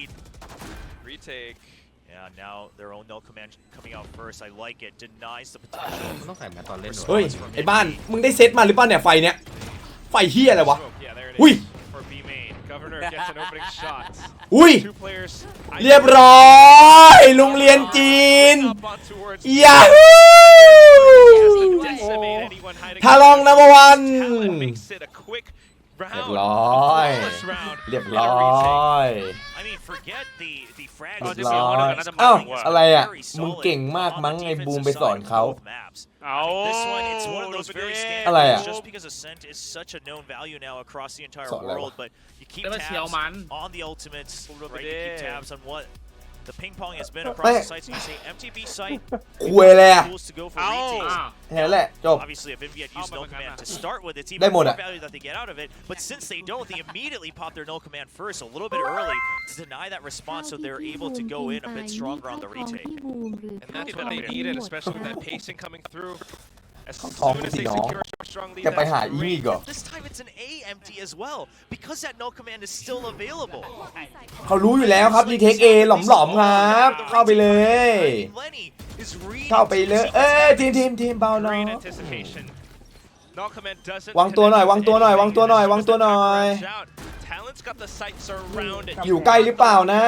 Retake. Yeah, now their own no command coming out first. I like it. Denies the potential. มันต้องใส่แมตตอนเล่น เฮ้ยไอ้บ้านมึงได้เซตมาหรือเปล่าเนี่ยไฟเนี้ยไฟเหี้ยอะไรวะ Yeah, there it Ui. is for B main. Governor gets an opening shot. อุ้ย Two players. เรียบร้อยโรงเรียนจีน Up on towards ยาฮู decimate anyone hiding. ทาลองนัมเบอร์วัน Talon makes it a quick เรียบ round. ร้อย Flawless round. เรียบร้อย I mean, forget the frag. เรียบร้อยอ้าวอะไรอ่ะมึงเก่งมากมั้งไอ้บูมไปสอนเขา This one, it's one of those very standard อะไรอ่ะ just because Ascent is such a known value now across the entire สอนอะไรวะ world, but you keep tabs on the ultimates, right? You keep tabs on what the ping pong has been across the sites. You say MTB site, คุยเลยอ่ะ tools to go for retakes. แค่นั้นแหละจบ Obviously, if Envy had used no command to start with, it's ได้ even หมด more อะ value that they get out of it. But since they don't, they immediately pop their no command first a little bit early to deny that response, so they're able to go in a bit stronger on the retake. And that's what they needed, especially with that pacing coming through. As ทอง soon ไม่ as สิ they น้อง secure a strong lead, จะไปหา that's อีนี่ great. ก่อน This time it's an A empty as well, because that no command is still available. เขารู้อยู่แล้วครับดีเทคเอหลอมๆครับเข้าไปเลย Lenny is reading เข้าไปเลยเอ้ยทีมเบาหน่อย Great anticipation. No command doesn't วางตัวหน่อยวางตัวหน่อยวางตัวหน่อยวางตัวหน่อย Talent's got the sight surrounded. อยู่ใกล้หรือเปล่านะ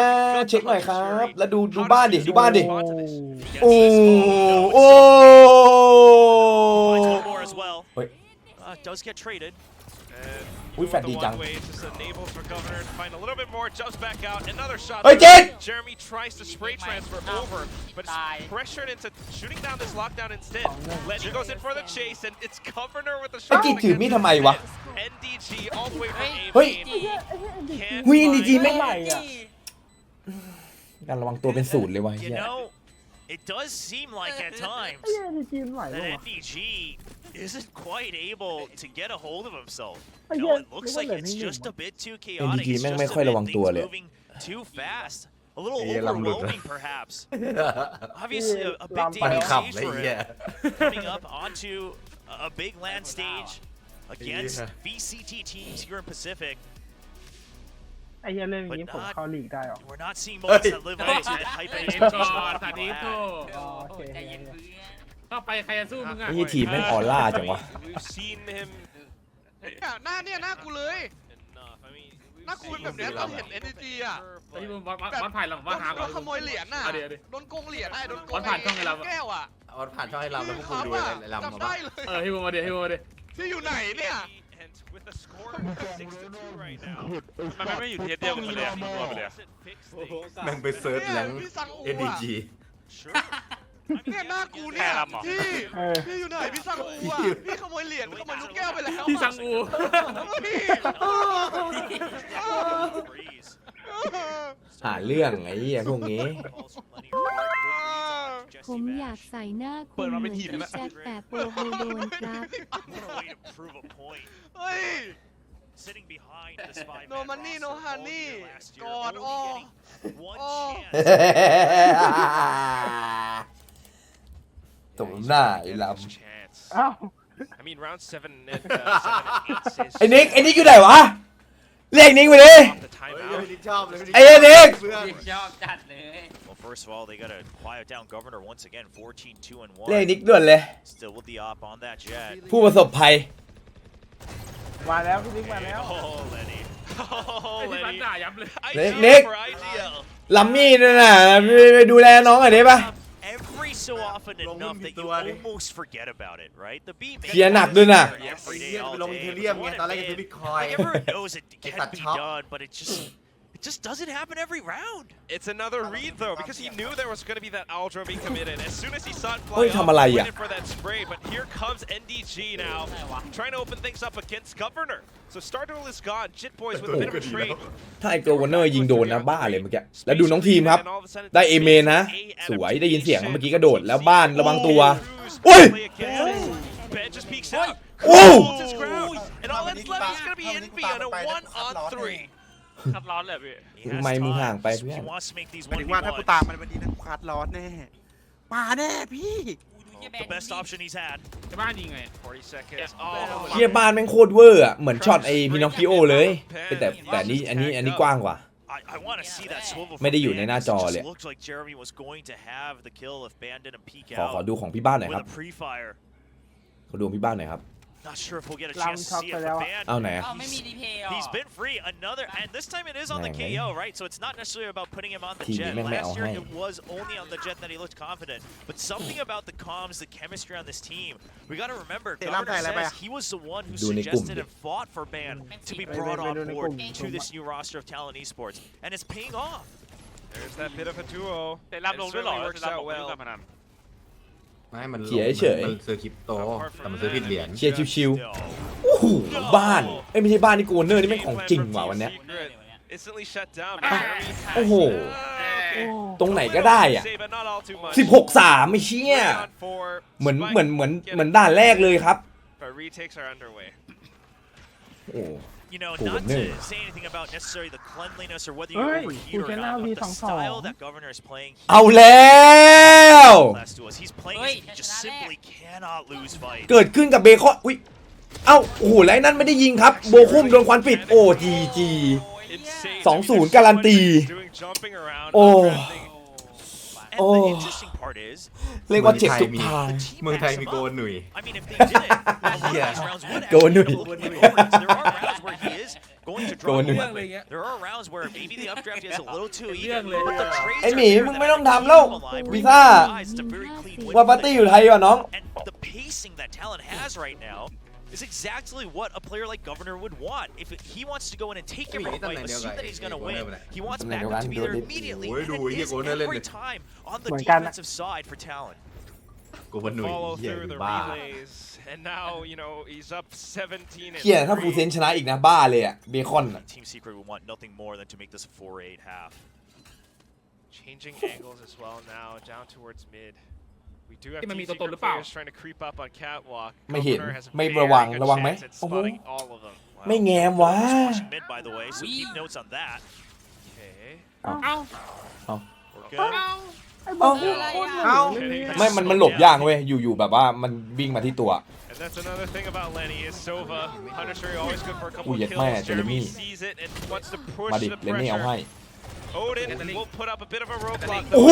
เช็คหน่อยครับ แล้วดูบ้านดิดูบ้านดิ โอ้โอ้ Finds one more as well. Wait. Does get traded. Ui, phạt đi chăng. Just enables for Governor to find a little bit more. Jumps back out. Another shot. Ôi, chết! Jeremy tries to spray transfer over, but is pressured into shooting down this lockdown instead. Lenny goes in for the chase, and it's Governor with the ไอ้ shot. กิจถือมีดทำไมวะ NDG all the way from A เฮ้ย Can't หุ้ยดีจี find ไม่ ไหลอ่ะ การระวังตัวเป็นศูนย์เลยวะ You เฮีย know, it does seem like at times ไอ้เหี้ยดีจีนไหล that วะ NDG isn't quite able to get a hold of himself. Oh, No, yeah, it looks it like wasn't it's him. just a bit too chaotic. NDG It's แม่ง just ไม่ a ค่อย bit ระวังตัว things เลย moving too fast. A little ไอ้เหี้ยลำหลุด overwhelming, perhaps. Obviously, a big day มัน on ขับ stage เลย for เหี้ย him. Coming up onto a big land stage against Yeah. VCT teams here in Pacific. ไอ้เหี้ยเรื่องนี้ผมเข้าลีกได้หรอ We're not seeing moments that live up to the hype ใจ and เย็น expectations ก่อน that สาธิต people โธ่ had. อ๋อโอเค เข้าไปใครจะสู้มึงอ่ะ ไอ้เหี้ยทีมแม่งออร่าจังวะ We've seen him หน้าเนี่ยหน้ากูเลย enough. I mean, หน้ากูเป็นแบบเนี้ยตอนเห็น NDG อ่ะ ไอ้ที่มึงวัดผ่านหลังว่าหา โดนขโมยเหรียญน่ะ เดี๋ยว โดนโกงเหรียญโดนโก วั ง ดผ่านช่องไอ้เรา แก้วอ่ะ เอาผ่านช่องให้ลำแล้วพวกกูดู อ่ะ ไอ้ลำมา จำ บ้า ได้เลย ให้มึงมาเดี๋ยวให้มึงมาเดี๋ยว ที่อยู่ไหนเนี่ย and with the score 6-2 right now. มันไม่อยู่เทียเดียวกันเลยไปเลย Fix things. แม่งไปเซิร์ชแหลง พี่ซังอู ADG เนี่ยหน้ากูเนี่ยพี่อยู่ไหนพี่ซังอูอ่ะพี่ขโมยเหรียญขโมยลูกแก้วไปแล้ว พี่ซังอู Freeze. หาเรื่องไอ้เหี้ยพวกนี้ ผมอยากใส่หน้าคุณเหมือนพี่แจ็คแต่โปรโฮโดนครับ What a way to prove a point. เฮ้ย Sitting behind this 5-man No money, no roster all honey. year last year, God, only oh. getting one Oh. chance. ตรงหน้าไอ้ล Chance. อ้าว I mean, round 7 and 7 and 8 ำไอ้นิกอยู่ไหนวะเรียกนิกไปดิ off the เฮ้ย timeout. ไม่ได้ชอบเลยไม่ได้ ไอ้เหี้ยนิก เพื่อน Well, first of all, they got to quiet down Governor once again, 14-2-1. เรียกนิกด่วนเลย Still with the op on that jet. ผู้ประสบภัย มาแล้วพี่นิกมาแล้ว Oh, Lenny. Oh, ไอ้ที่มัน Lenny. ด่ายับเลย Nick. For IGL. ลัมมี่นั่นน่ะไปดูแลน้องหน่อยได้ปะ Every so often enough that you almost forget about it, right? The beat เคลียร์หนักด้วยน่ะ ไอ้เหี้ยไปลงเทเรียมไงตอนแรกจะซื้อบิตคอยน์ Like everyone knows it ไอ้ can ตัด be ช็อป done, but it just doesn't happen every round. It's another read though, because he knew there was going to be that Aldro being committed. As soon as he saw it fly off, he waited for that spray. But here comes NDG now, trying to open things up against Governor. So Startle is gone. Jit Boys with a bit of a trade. ถ้าไอตัววันเนอร์ยิงโดนนะบ้าเลยเมื่อกี้แล้วดูน้องทีมครับได้เอเมนนะสวยได้ยินเสียงเมื่อกี้กระโดดแล้วบ้านระวังตัวโอ้ย Ben just peeks out. โอ้ Holds his ground. And all that's left is going to be Envy on a 1-on-3. คัดร้อนเลยพี่ ทำไมมึงห่างไปเพื่อน He wants to make these หมายถึงว่าถ้ากูตามมันวันนี้นะกูคัดร้อนแน่มาแน่พี่ the best option he's had. จะบ้านยิงไง 40 seconds. เชียบ้านแม่งโคตรเวอร์อ่ะเหมือนช็อตไอพินอคคิโอเลยแต่นี่อันนี้กว้างกว่า I want to see that swivel. ไม่ได้อยู่ในหน้าจอเลย Looks like Jeremy was going to have the kill if Bandit and peek ขอ out ดูของพี่บ้านหน่อยค with รับ a pre-fire. ขอดูพี่บ้านหน่อยครับ Not sure if we'll get a chance to see it for Bandit. เอาไหน He's been free another, and this time it is on the KO, right? So it's not necessarily about putting him on the jet. Last year it was only on the jet that he looked confident, but something about the comms, the chemistry on this team. We got to remember, Governor says he was the one who suggested and fought for Ban to be brought on board to this new roster of Talon Esports, and it's paying off. There's that bit of a duo. แต่รับลงด้วยหรอ Works รับล out งด้วย well. การพนัน ไม่มัน เขียเฉย มันซื้อคริปโตแต่มันซื้อผิดเหรียญ เชียร์ชิวๆโอ้โหบ้านไม่ใช่บ้านนี่โกเนอร์นี่แม่งของจริงว่ะวันเนี้ย Instantly shut down. โอ้โหตรงไหนก็ได้อ่ะ16-3ไม่เชี่ยเหมือนด่านแรกเลยครับ But retakes are underway. โอ้ You know, not to say anything about necessarily the cleanliness or whether you overheat or not, but the style that Governor is playing. เอาแล้ว He's playing, he just simply cannot lose fight. เกิดขึ้นกับเบคอนอุ้ยเอ้าโอ้โหแล้วนั่นไม่ได้ยิงครับโบคุ้มโดนควันปิดโอ้จี 2-0 การันตีโอ้โอ้เรียกว่าเจ็บทุกทาง เมืองไทยมีโกนหนุ่ย โกนหนุ่ย There are rounds where maybe the updraft is a little too even, but the trades ไอหมีมึงไม่ต้องทำแล้วพิซซ่าว่าปาร์ตี้อยู่ไทยว่ะน้อง and the pacing that Talon has right now is exactly what a player like Governor would want. If he wants to go in and take every fight, assume that he's going to win. He wants backup to be there immediately, and it is every time on the defensive side for Talon. Follow through the relays, and now you know he's up 17. เฮียถ้าฟูเซนชนะอีกนะบ้าเลยอะเบคอน Team Secret would want nothing more than to make this a 4-8 half. Changing angles as well now, down towards mid. We do have Team Secret players trying to creep up on catwalk. ไม่เห็นไม่ระวังไหมโอ้โหไม่แง้มวะ Mid, by the way, so keep notes on that. Okay. ไม่มันหลบยากเว้ยอยู่แบบว่ามันวิ่งมาที่ตัว And that's another thing about Lenny is Sova. Hunter always good for a couple of kills. Jeremy sees it and wants to push the pressure. Odin will put up a bit of a roadblock. โอ้โห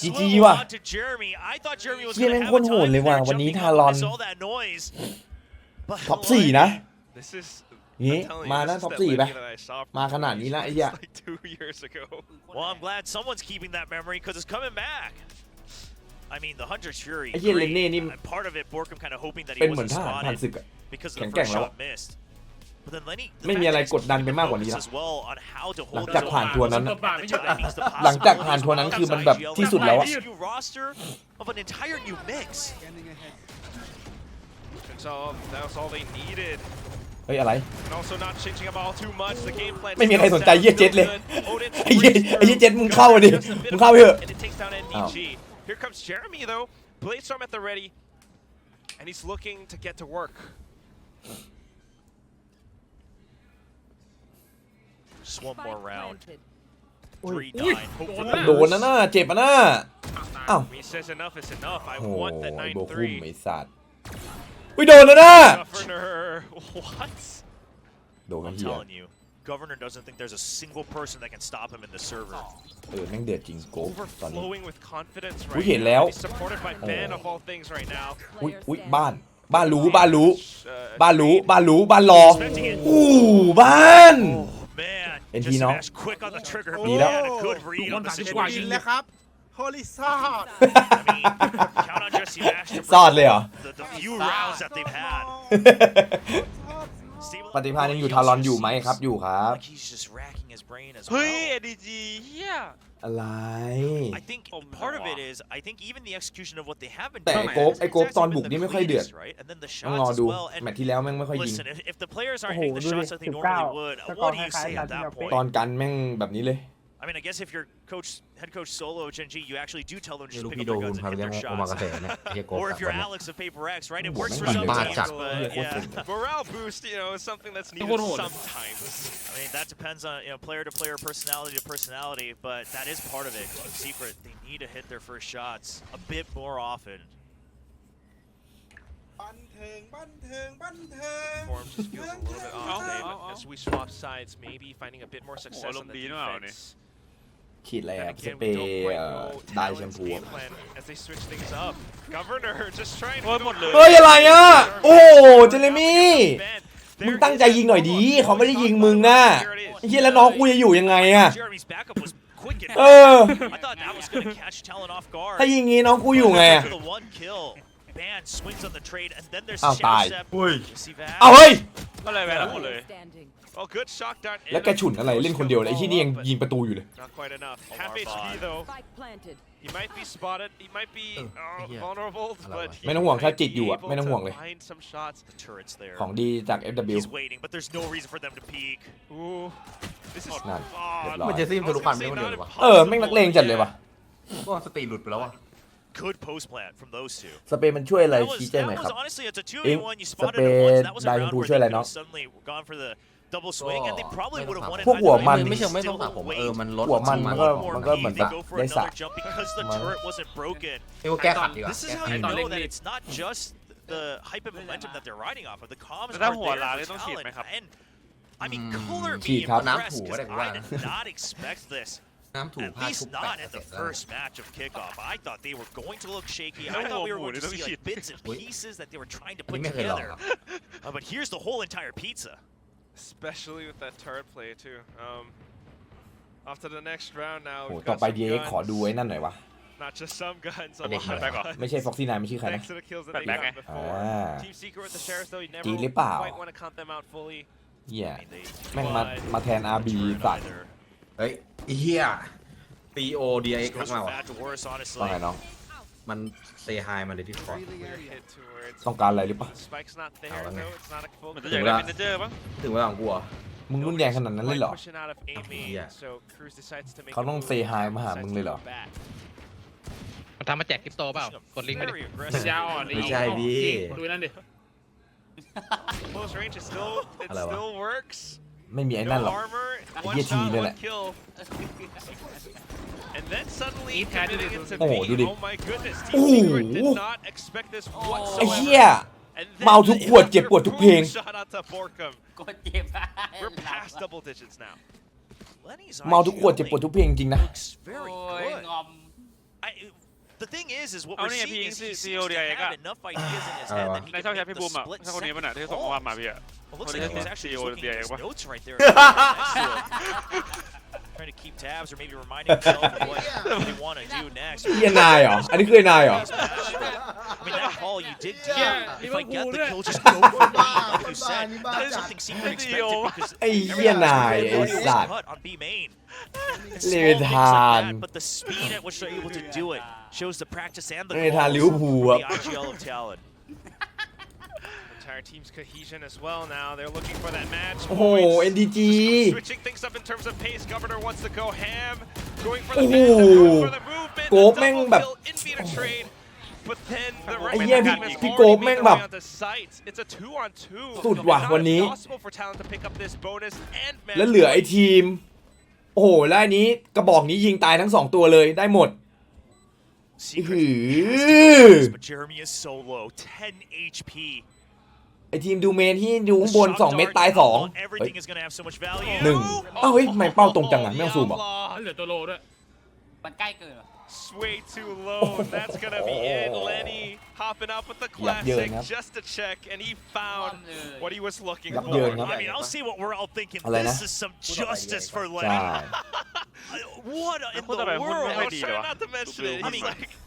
จีจีว่ะเฮียเป็นคนโหดเลยว่ะวันนี้ทารอนท็อป4นะนี่มานะท็อป4ไปมาขนาดนี้ละไอ้เหี้ย Well, I'm glad someone's keeping that memory because it's coming back. I mean, the Hunter's Fury. ไอ้เหี้ยเลนเน่นี่ Part of it, Borkum kind of hoping that he เป็นเหมือน wasn't ทหารผ่าน spotted ศึกอะ because แข็ the งแกร่ง first แล้ว shot missed. But then Lenny, ไม่มีอะไรกดดันไปมากกว่านี้ละ as well on how to หลัง hold จากผ่านทัวร์นั้น his หลังจากผ่านทัวร์นั้นคือมันแบบที่สุดแล้วอะ roster of an entire new mix. That was all they needed. เฮ้ยอะไร And also not changing up all too much. The game plan. ไม่มีใครสนใจเหี้ยเจ็ตเลยไอ้เหี้ยเจ็ตมึงเข้าดิมึงเข้าไปเถอะ And it takes down NDG. Here comes Jeremy though. Bladestorm at the ready. And he's looking to get to work. Just one more round. 3-9. โดนนะน่าเจ็บนะน่าอ้าว He says enough is enough. I โอ้ want the โบคุ้ม 9-3. ไอ้สัตว์อุ้ยโดนนะน่า Governor, what? โดนกัน I'm เหี้ย telling you, Governor doesn't think there's a single person that can stop him in the server. แม่งเดือดจริงโกตอนนี้ Overflowing with confidence อุ้ย right เห็นแล้ว now. He's supported by Ben of all things right now. อุ้ยบ้านรู้บ้านรออู้บ้าน Man, NT just น้อง smash quick on the trigger. ดีแล้ว Man, a good read on the 30 กว่ายิง situation. แล้วครับ Holy sod Count on Jesse Nash to ซอดเลยเหรอ the few rounds that they've had. ปฏิภาณยังอยู่ทารอนอยู่ไหมครับอยู่ครับ Like he's just racking his brain as เฮ้ย well. ADG เฮีย อะไร I think part of it is I think even the execution of what they have been แต่ doing ไอ้โกบตอนบุกนี่ไม่ค่อยเดือด right? And then the ต้องรอ shots as ดู well. แมต And ช์ที่แล้วแม่งไม่ค่อยยิง listen, if the players aren't โอ้โห hitting the ดูดิ shots that they 19 normally would, สกอ what ร์ do ค you ล้าย say ๆนัด at ที่เรา that เป็น ตอน point? กันแม่งแบบนี้เลย I mean, I guess if you're head coach Solo of Gen G, you actually do tell them to ไม่ just รู้ pick พี่ up โด their น guns พา and ไป hit เลี้ยง their โอมากา shots. เสะเนี่ยเฮียโก Or สั if ก you're วัน Alex of Paper X, right? It Whoa, works for man, some bad teams, shot. but yeah. Morale boost, you know, is something that's needed sometimes. I mean, that depends on player to player, personality to personality, but that is part of it. Team Secret, they need to hit their first shots a bit more often. Form just feels a little bit off today, but as we swap sides, maybe finding a bit more success on the defense. ขีดอะไร And ครับส again, เปร we ย์ don't quite know ได้แชม Talon's พู game plan as they switch things up. Governor just trying to โอ้ยหมดเลย เฮ้ยอะไรอ่ะโอ้เจเรมี่มึงตั้งใจยิงหน่อยดีเขาไม่ได้ยิงมึงอ่ะไอ้เหี้ยแล้วน้องกูจะอยู่ยังไงอ่ะ Jeremy's backup was quick and เออ I thought that was going to catch Talon off guard. ถ้ายิงงี้น้องกูอยู่ไงอ่ะ The one kill. Ban swings on the trade, and then there's อ้าว Shadow ตาย Step. อุ้ย See that? เอาเฮ้ย ก็เลยแพ้ทั้งหมดเลย Well, good shock dart. แล้วแกฉุนอะไรเล่นคนเดียวเลยไอ้ที่นี่ยังยิงประตูอยู่เลย Not quite enough. Half HP though. He might be spotted. He might be vulnerable, but ไม่ต้องห่วงถ้าจิตอยู่อ่ะไม่ต้องห่วงเลย find some shots. The turret's there. ของดีจาก FW He's waiting, but there's no reason for them to peek. Ooh, this is นั่นเรียบร้อ มัน ย เจสซี่มันทะลุปันไม่คนเดียวเลยวะ แม่งนักเลงจัดเลยว่ะ ก็สติหลุดไปแล้ววะ Good post plant from those two. สเปรย์มันช่วยอะไร That ชี้ was, แจงห that น่อยครับ was honestly, it's a 2v1. You spotted Spe- it once. That was a Dai round Hu where ช่วย they อะไร could น้อง have suddenly gone for the double swing, and they probably would have won it พวก either หัว way, มัน but ไม่ they เชิงไม่ต้อง still ถามผม wait มันลด หัวมัน มา มันก็เหมือน They แบบ go for ได้สระ another jump because the มัน turret wasn't broken. เอ้ยว่าแก้ขัดดีกว่า This is แก้ how ขัด you ตอน know เล็ that ก it's not just the hype and momentum that they're riding off of. The comms แต่ are ถ้า there หัวล้าน for นี่ต้องฉีดไหม Talon, ครับ and I mean, Kohler ฉีด being ครับ impressed น้ำถูก็ได้ because กูว่า I did not expect this. น้ำถู At ผ้า least ชุบแปะ not at เสร็ the จแล้ว first match of Kickoff. I thought they were going to look shaky. I thought we were going to see like bits and pieces that they were trying to อัน put นี้ไม่เคยลอง together. ครับ But here's the whole entire pizza. especially with that turret play too. Off to the next round now. โอ้ We've ต่อ got ไป some ดีขอดู guns. ไอ้นั่นหน่อยวะ Not just some guns, a เด็ก lot แบ็ of ค guns. ไม่ใช่ Foxy 9ไม่ชื่อใครนะ Thanks to the kills that they Back. got before. Team Secret with the Sheriffs though, you never จีนหรือเปล่า quite want to count them out fully. เหี้ย I mean, they แม่งมาแทน RB turret สัตว์ either. เฮ้ยไอ้เฮีย PODX Goes มา from ว่ะ bad to worse, ว่า honestly. ไงน้อง มันเซฮายมาเลยที่คอร์ด Clear hit towards. ต้องการอะไรหรือเปล่า The spike's not there Oh, though. It's not a full. มันจะอยากได้เป็นเจอร์ป่ะ ถึงเวลาของกูเหรอ มึงรุ่นแรงขนาดนั้นเลยเหรอ Pushing out of aiming, so Cruz decides to make เขาต้อง a move. say hi มาหามึงเลยเหรอ Back. มันทำมาแจกคริปโตเปล่ากดลิงก์ไปดิ Very aggressive. ยาอ่อน ไม่ใช่พี่ ดูนั่นดิ Close range is still, it Hello. still works. ไม่มีไอ้นั่น No หรอก armor, ไอ้ one เหี้ยที shot, เนี่ยแหละ one kill. And then suddenly Eat had it committing as into well. B. Oh, dude. Oh my goodness, Ooh. Team Secret did not expect this ไอ้ whatsoever. เหี้ย And then เมาทุกขวดเจ็บปวดทุกเพลง Shot out to Borkum. กดเจ็บ We're past double digits now. Lenny's เมาทุกขวดเจ็บปวดทุกเพลงจริงนะ looks โอ้ very ย good. งอม The thing is what Oh, we're yeah, seeing is he PNC seems to CODI have enough ideas in his head that he ใน can ช่องแชท make พี่ the บูมอ่ะ split ใช่คนนี้ป่ะ second น่ะที่ส่งข้อความมาพี่อ่ะ Well, looks like he was actually just looking at his CODI notes right there. Next to it. Trying to keep tabs or maybe reminding himself of what they want to do next. เหี้ยนายเหรอ อันนี้คือไอ้นายเหรอ I mean, that call you did do. Yeah, If I get the Liverpool, kill, just go for me, like you said. That's something Secret expected because ไอ้เหี้ยนายไอ้สัตว์ cut on B main. It's เล small things ทาน like that, but the speed at which they're able to do it shows the practice and the เลทาน calls ลิเวอร์พูล for ครับ the IGL of Talon. Entire team's cohesion as well now. They're looking for that match. โอ้โห points. NDG Switching things up in terms of pace. Governor wants to go ham. Going for โอ้ the โห pace, going for the movement. โกบแม่งแบบ Double kill in beat a trade. But then the ไอ้ right เหี้ย team พี่ has พี่ already โกบ made แม่ง their แบ way บ onto sites. It's a 2-on-2. สุดว่ะ Not วันนี้ impossible for Talon to pick up this bonus and แล้วเหลือไอ้ทีม โอ้โห แล้วอันนี้กระบอกนี้ยิงตายทั้ง2ตัวเลยได้หมด Secret has to go first, but Jeremy is so low, 10 HP. ไอ้ทีมดูเมนที่ดูข้างบน 2 เม็ดตาย 2 เฮ้ย Everything is going to have so much value. 1 เอ้าเฮ้ยทำไมเป้าตรงจังอ่ะไม่ต้องซูมเหรอ เหลือตัวโลด้วย มันใกล้เกิน Way too low. That's gonna be it. Lenny hopping up with the classic just to check, and he found what he was looking for. I mean, I'll see what we're all thinking. This is some justice for Lenny. What in the world? I was trying not to mention it. I mean,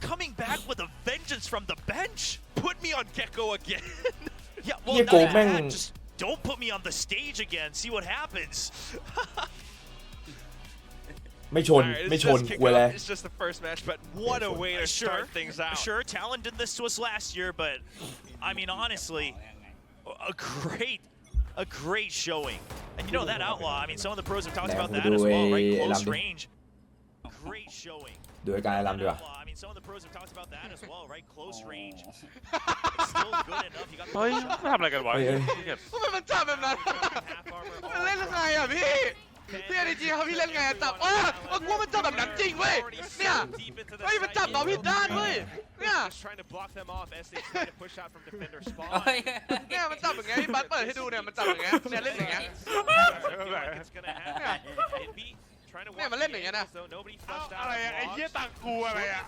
coming back with a vengeance from the bench. Put me on Gecko again. Yeah, well, not that. Just don't put me on the stage again. See what happens. ไม่ชนกูเลย It's just the first match, but what a way to start things out. Sure, Talon did this to us last year, but I mean, honestly, a great showing. And you know that Outlaw. I mean, some of the pros have talked about that as well, right? Close range. Great showing. ดูไอ้กายลำดีกว่า I mean, some of the pros have talked about that as well, right? Close range. It's still good enough. You got เฮ้ยทำอะไรกันวะทำไมมันจับแบบนั้นมันเล่นยังไงอ่ะพี่ดีจีเขาพี่เล่นไงจับกูมันจับแบบนั้นจริงเว้ยเนี่ยเฮ้ยมันจับต่อผิดด้านเว้ยเนี่ยเนี่ยมันจับอย่างเงี้ยพี่บัสเปิดให้ดูเนี่ยมันจับอย่างเงี้ยเนี่ยเล่นอย่างเงี้ยเนี่ยมันเล่นอย่างเงี้ยนะอะไรไอ้เหี้ยตังกูอะไรอ่ะ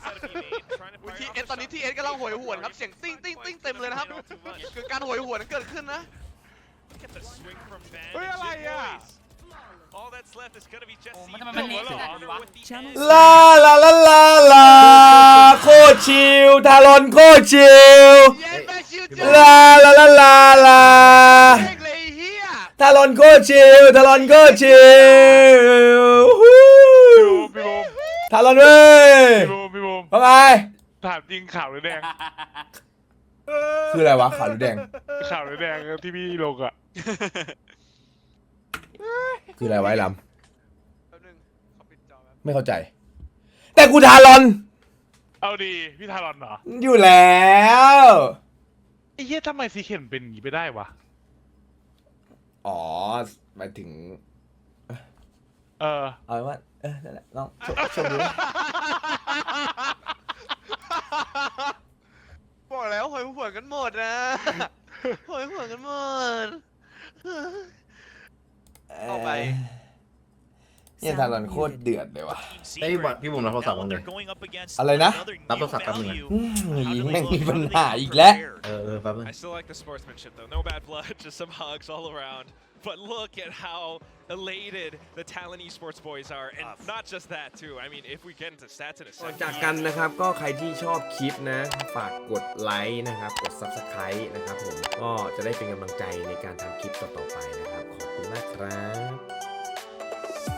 ทีเอสตอนนี้ทีเอสกำลังโหยหวนครับเสียงติ้งติ้งติ้งเต็มเลยนะครับคือการโหยหวนเกิดขึ้นนะเฮ้ยอะไรอ่ะลาลาลาลาลาโคตรชิลทารอนโคตรชิลลาลาลาลาลาทารอนโคตรชิลทารอนโคตรชิลทารอนเว้ยว่าไง ถามจริงข่าวหรือแดง คืออะไรวะขาวหรือแดง ข่าวหรือแดงที่พี่ลงอ่ะ คืออะไรไว้ลำไม่เข้าใจแต่กูทารอน เอาดีพี่ทารอนเหรอ อยู่แล้วไอ้เหี้ยทำไมซีเคนเป็นอย่างนี้ไปได้วะอ๋อหมายถึงเอาไว้ว่านั่นแหละน้องชมดูบอกแล้วหอยหัวกันหมดนะหอยหัวกันหมดเอาไปเนี่ยทารอนโคตรเดือดเลยวะไอ้พี่บุ๋มรับโทรศัพท์บ้างเลยอะไรนะรับโทรศัพท์แป๊บนึงยิงแม่งมีปัญหาอีกแล้วแป๊บนึง I still like the sportsmanship though. No bad blood, just some hugs all around. But look at how elated the Talon Esports boys are, and not just that too. I mean, if we get into stats in a second. จากกันนะครับก็ใครที่ชอบคลิปนะฝากกดไลค์นะครับกด Subscribe นะครับผมก็จะได้เป็นกำลังใจในการทำคลิปต่อๆไปนะครับขอบคุณมากครับ